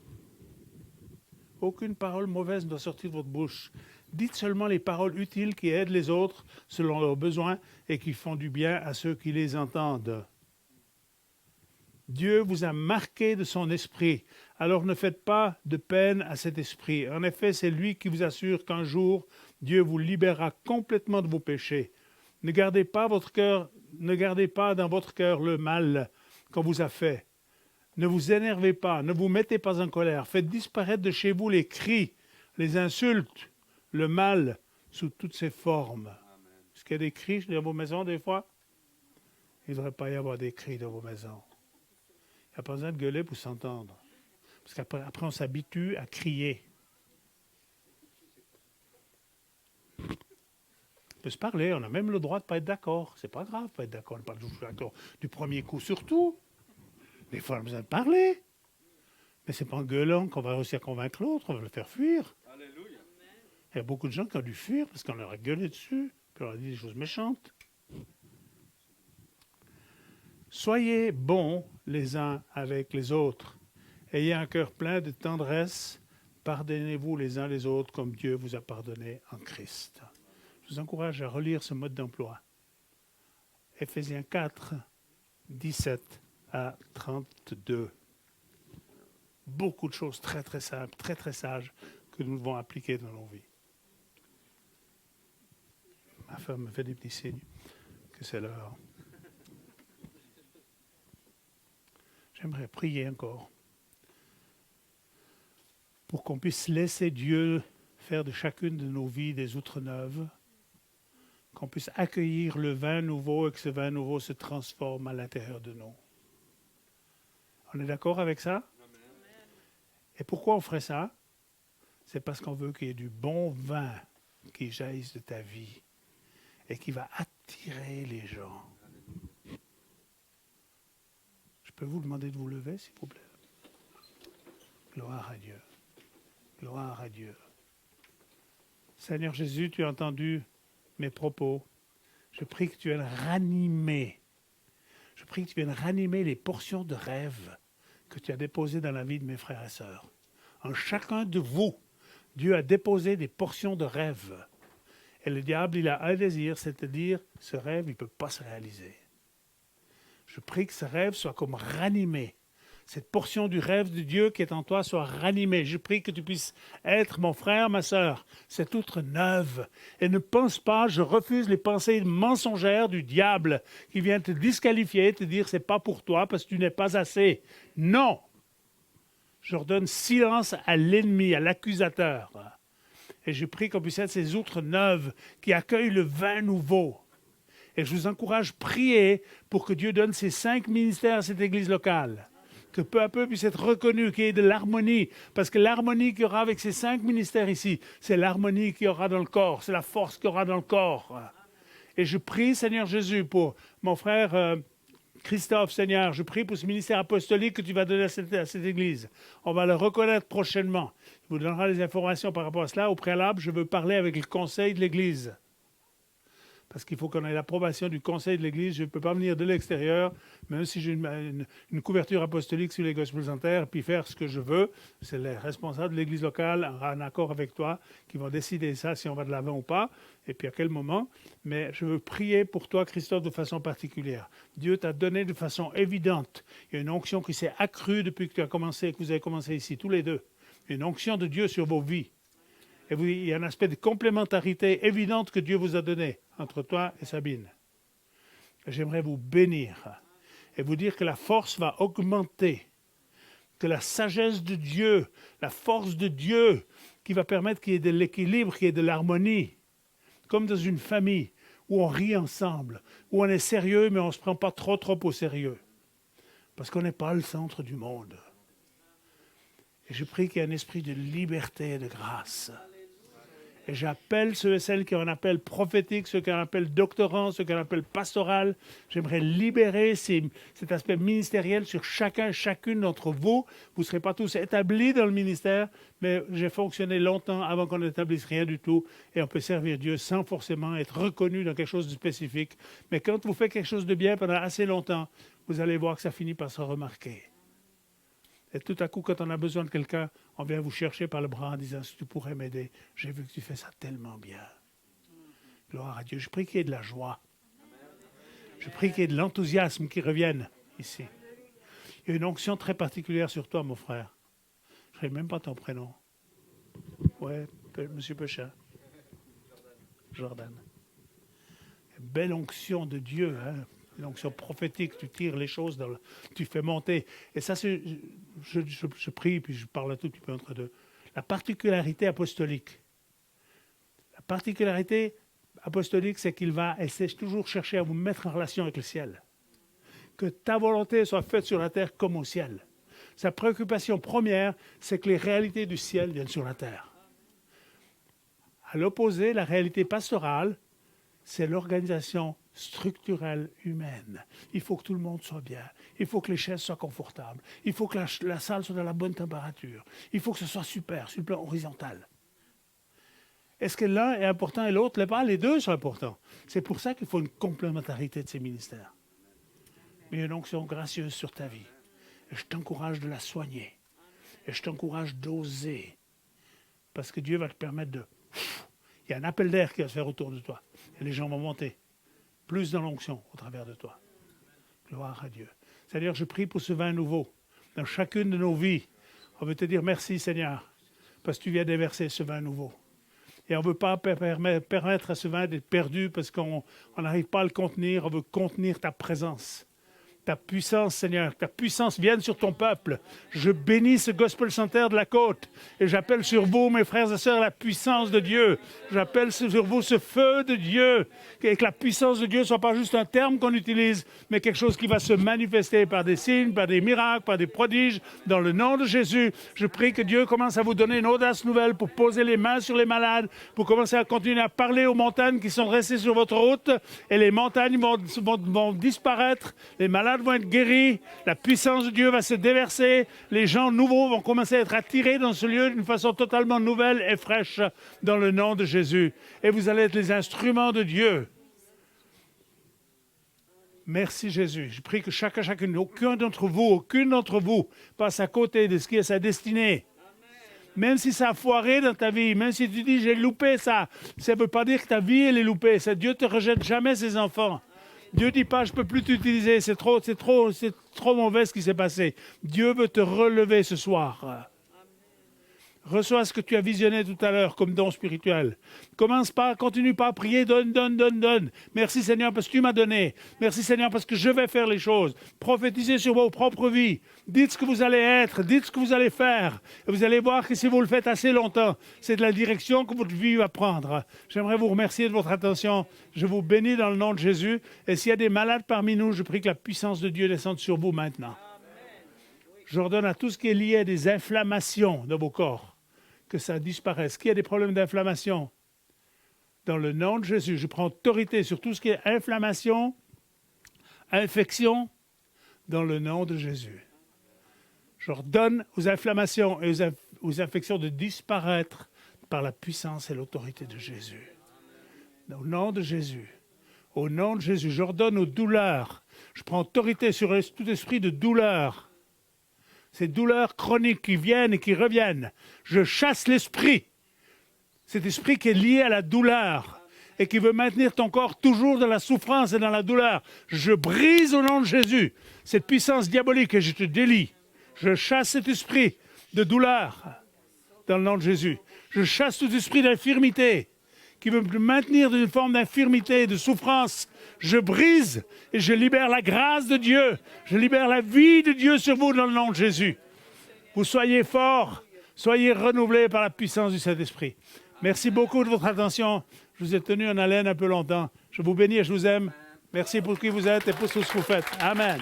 Aucune parole mauvaise ne doit sortir de votre bouche. Dites seulement les paroles utiles qui aident les autres selon leurs besoins et qui font du bien à ceux qui les entendent. Dieu vous a marqué de son esprit. Alors ne faites pas de peine à cet esprit. En effet, c'est lui qui vous assure qu'un jour, Dieu vous libérera complètement de vos péchés. Ne gardez pas dans votre cœur le mal qu'on vous a fait. Ne vous énervez pas, ne vous mettez pas en colère. Faites disparaître de chez vous les cris, les insultes, le mal sous toutes ses formes. Est-ce qu'il y a des cris dans vos maisons des fois? Il ne devrait pas y avoir des cris dans vos maisons. Il n'y a pas besoin de gueuler pour s'entendre. Parce qu'après, on s'habitue à crier. On peut se parler, on a même le droit de ne pas être d'accord. C'est pas grave de ne pas être d'accord, on n'est pas toujours d'accord du premier coup surtout. Des fois, on a besoin de parler. Mais ce n'est pas en gueulant qu'on va réussir à convaincre l'autre, on va le faire fuir. Alléluia. Il y a beaucoup de gens qui ont dû fuir parce qu'on leur a gueulé dessus, puis on leur a dit des choses méchantes. Soyez bons les uns avec les autres. Ayez un cœur plein de tendresse. Pardonnez-vous les uns les autres comme Dieu vous a pardonné en Christ. Je vous encourage à relire ce mode d'emploi. Éphésiens 4, 17 à 32. Beaucoup de choses très très simples, très très sages que nous devons appliquer dans nos vies. Ma femme me fait des petits signes que c'est l'heure. J'aimerais prier encore pour qu'on puisse laisser Dieu faire de chacune de nos vies des outres neuves, qu'on puisse accueillir le vin nouveau et que ce vin nouveau se transforme à l'intérieur de nous. On est d'accord avec ça? Amen. Et pourquoi on ferait ça? C'est parce qu'on veut qu'il y ait du bon vin qui jaillisse de ta vie et qui va attirer les gens. Je peux vous demander de vous lever, s'il vous plaît? Gloire à Dieu. Gloire à Dieu. Seigneur Jésus, tu as entendu mes propos. Je prie que tu viennes ranimer. Je prie que tu viennes ranimer les portions de rêve que tu as déposées dans la vie de mes frères et sœurs. En chacun de vous, Dieu a déposé des portions de rêve. Et le diable, il a un désir, c'est-à-dire, ce rêve, il ne peut pas se réaliser. Je prie que ce rêve soit comme ranimé. Cette portion du rêve de Dieu qui est en toi soit ranimée. Je prie que tu puisses être, mon frère, ma sœur, cette outre neuve. Et ne pense pas, je refuse les pensées mensongères du diable qui vient te disqualifier, te dire c'est pas pour toi parce que tu n'es pas assez. Non! J'ordonne silence à l'ennemi, à l'accusateur. Et je prie qu'on puisse être ces outres neuves qui accueillent le vin nouveau. Et je vous encourage à prier pour que Dieu donne ces 5 ministères à cette église locale. Que peu à peu puisse être reconnu, qu'il y ait de l'harmonie. Parce que l'harmonie qu'il y aura avec ces 5 ministères ici, c'est l'harmonie qu'il y aura dans le corps, c'est la force qu'il y aura dans le corps. Et je prie, Seigneur Jésus, pour mon frère Christophe, Seigneur, je prie pour ce ministère apostolique que tu vas donner à cette église. On va le reconnaître prochainement. Il vous donnera les informations par rapport à cela. Au préalable, je veux parler avec le conseil de l'église. Parce qu'il faut qu'on ait l'approbation du conseil de l'Église. Je ne peux pas venir de l'extérieur, même si j'ai une couverture apostolique sur les Gospel Center, puis faire ce que je veux. C'est les responsables de l'Église locale, en accord avec toi, qui vont décider ça, si on va de l'avant ou pas, et puis à quel moment. Mais je veux prier pour toi, Christophe, de façon particulière. Dieu t'a donné de façon évidente. Il y a une onction qui s'est accrue depuis que tu as commencé, que vous avez commencé ici, tous les deux. Une onction de Dieu sur vos vies. Et il y a un aspect de complémentarité évidente que Dieu vous a donné entre toi et Sabine. J'aimerais vous bénir et vous dire que la force va augmenter, que la sagesse de Dieu, la force de Dieu qui va permettre qu'il y ait de l'équilibre, qu'il y ait de l'harmonie, comme dans une famille où on rit ensemble, où on est sérieux, mais on ne se prend pas trop au sérieux. Parce qu'on n'est pas le centre du monde. Et je prie qu'il y ait un esprit de liberté et de grâce. Et j'appelle ceux et celles qui ont un appel prophétique, ceux qui ont un appel doctorant, ceux qui ont un appel pastoral. J'aimerais libérer cet aspect ministériel sur chacune d'entre vous. Vous ne serez pas tous établis dans le ministère, mais j'ai fonctionné longtemps avant qu'on n'établisse rien du tout. Et on peut servir Dieu sans forcément être reconnu dans quelque chose de spécifique. Mais quand vous faites quelque chose de bien pendant assez longtemps, vous allez voir que ça finit par se remarquer. Et tout à coup, quand on a besoin de quelqu'un, on vient vous chercher par le bras en disant « Si tu pourrais m'aider, j'ai vu que tu fais ça tellement bien. » Gloire à Dieu. Je prie qu'il y ait de la joie. Je prie qu'il y ait de l'enthousiasme qui revienne ici. Il y a une onction très particulière sur toi, mon frère. Je ne sais même pas ton prénom. Ouais, Monsieur Pechin. Jordan. Une belle onction de Dieu, hein? Une onction prophétique, tu tires les choses, tu fais monter. Et ça, je prie, puis je parle un tout petit peu entre deux. La particularité apostolique. La particularité apostolique, c'est qu'il va essayer toujours chercher à vous mettre en relation avec le ciel. Que ta volonté soit faite sur la terre comme au ciel. Sa préoccupation première, c'est que les réalités du ciel viennent sur la terre. À l'opposé, la réalité pastorale, c'est l'organisation structurelle humaine. Il faut que tout le monde soit bien. Il faut que les chaises soient confortables. Il faut que la salle soit dans la bonne température. Il faut que ce soit super, sur le plan horizontal. Est-ce que l'un est important et l'autre l'est pas? Les deux sont importants. C'est pour ça qu'il faut une complémentarité de ces ministères. Mais une onction gracieuse sur ta vie. Et je t'encourage de la soigner. Et je t'encourage d'oser. Parce que Dieu va te permettre de... Il y a un appel d'air qui va se faire autour de toi. Et les gens vont monter. Plus dans l'onction au travers de toi. Gloire à Dieu. Seigneur, je prie pour ce vin nouveau. Dans chacune de nos vies, on veut te dire merci, Seigneur, parce que tu viens déverser ce vin nouveau. Et on ne veut pas permettre à ce vin d'être perdu parce qu'on n'arrive pas à le contenir. On veut contenir ta présence. Ta puissance, Seigneur, ta puissance vienne sur ton peuple. Je bénis ce Gospel Center de la côte et j'appelle sur vous, mes frères et sœurs, la puissance de Dieu. J'appelle sur vous ce feu de Dieu et que la puissance de Dieu ne soit pas juste un terme qu'on utilise, mais quelque chose qui va se manifester par des signes, par des miracles, par des prodiges. Dans le nom de Jésus, je prie que Dieu commence à vous donner une audace nouvelle pour poser les mains sur les malades, pour commencer à continuer à parler aux montagnes qui sont restées sur votre route et les montagnes vont disparaître, les malades vont être guéris, la puissance de Dieu va se déverser, les gens nouveaux vont commencer à être attirés dans ce lieu d'une façon totalement nouvelle et fraîche dans le nom de Jésus. Et vous allez être les instruments de Dieu. Merci Jésus. Je prie que aucune d'entre vous passe à côté de ce qui est sa destinée. Même si ça a foiré dans ta vie, même si tu dis j'ai loupé ça, ça ne veut pas dire que ta vie elle est loupée. Dieu ne te rejette jamais ses enfants. Dieu ne dit pas, je ne peux plus t'utiliser, c'est trop mauvais ce qui s'est passé. Dieu veut te relever ce soir. Reçois ce que tu as visionné tout à l'heure comme don spirituel. Continue pas à prier, donne. Merci Seigneur parce que tu m'as donné. Merci Seigneur parce que je vais faire les choses. Prophétisez sur vos propres vies. Dites ce que vous allez être, dites ce que vous allez faire. Et vous allez voir que si vous le faites assez longtemps, c'est de la direction que votre vie va prendre. J'aimerais vous remercier de votre attention. Je vous bénis dans le nom de Jésus. Et s'il y a des malades parmi nous, je prie que la puissance de Dieu descende sur vous maintenant. J'ordonne à tout ce qui est lié à des inflammations de vos corps que ça disparaisse. Qu'il y a des problèmes d'inflammation, dans le nom de Jésus, je prends autorité sur tout ce qui est inflammation, infection, dans le nom de Jésus. J'ordonne aux inflammations et aux infections de disparaître par la puissance et l'autorité de Jésus. Au nom de Jésus. Au nom de Jésus, j'ordonne aux douleurs. Je prends autorité sur tout esprit de douleur. Ces douleurs chroniques qui viennent et qui reviennent. Je chasse l'esprit. Cet esprit qui est lié à la douleur et qui veut maintenir ton corps toujours dans la souffrance et dans la douleur. Je brise au nom de Jésus cette puissance diabolique et je te délie. Je chasse cet esprit de douleur dans le nom de Jésus. Je chasse tout esprit d'infirmité qui veut me maintenir dans une forme d'infirmité, de souffrance. Je brise et je libère la grâce de Dieu. Je libère la vie de Dieu sur vous dans le nom de Jésus. Vous soyez forts, soyez renouvelés par la puissance du Saint-Esprit. Merci beaucoup de votre attention. Je vous ai tenu en haleine un peu longtemps. Je vous bénis et je vous aime. Merci pour qui vous êtes et pour tout ce que vous faites. Amen.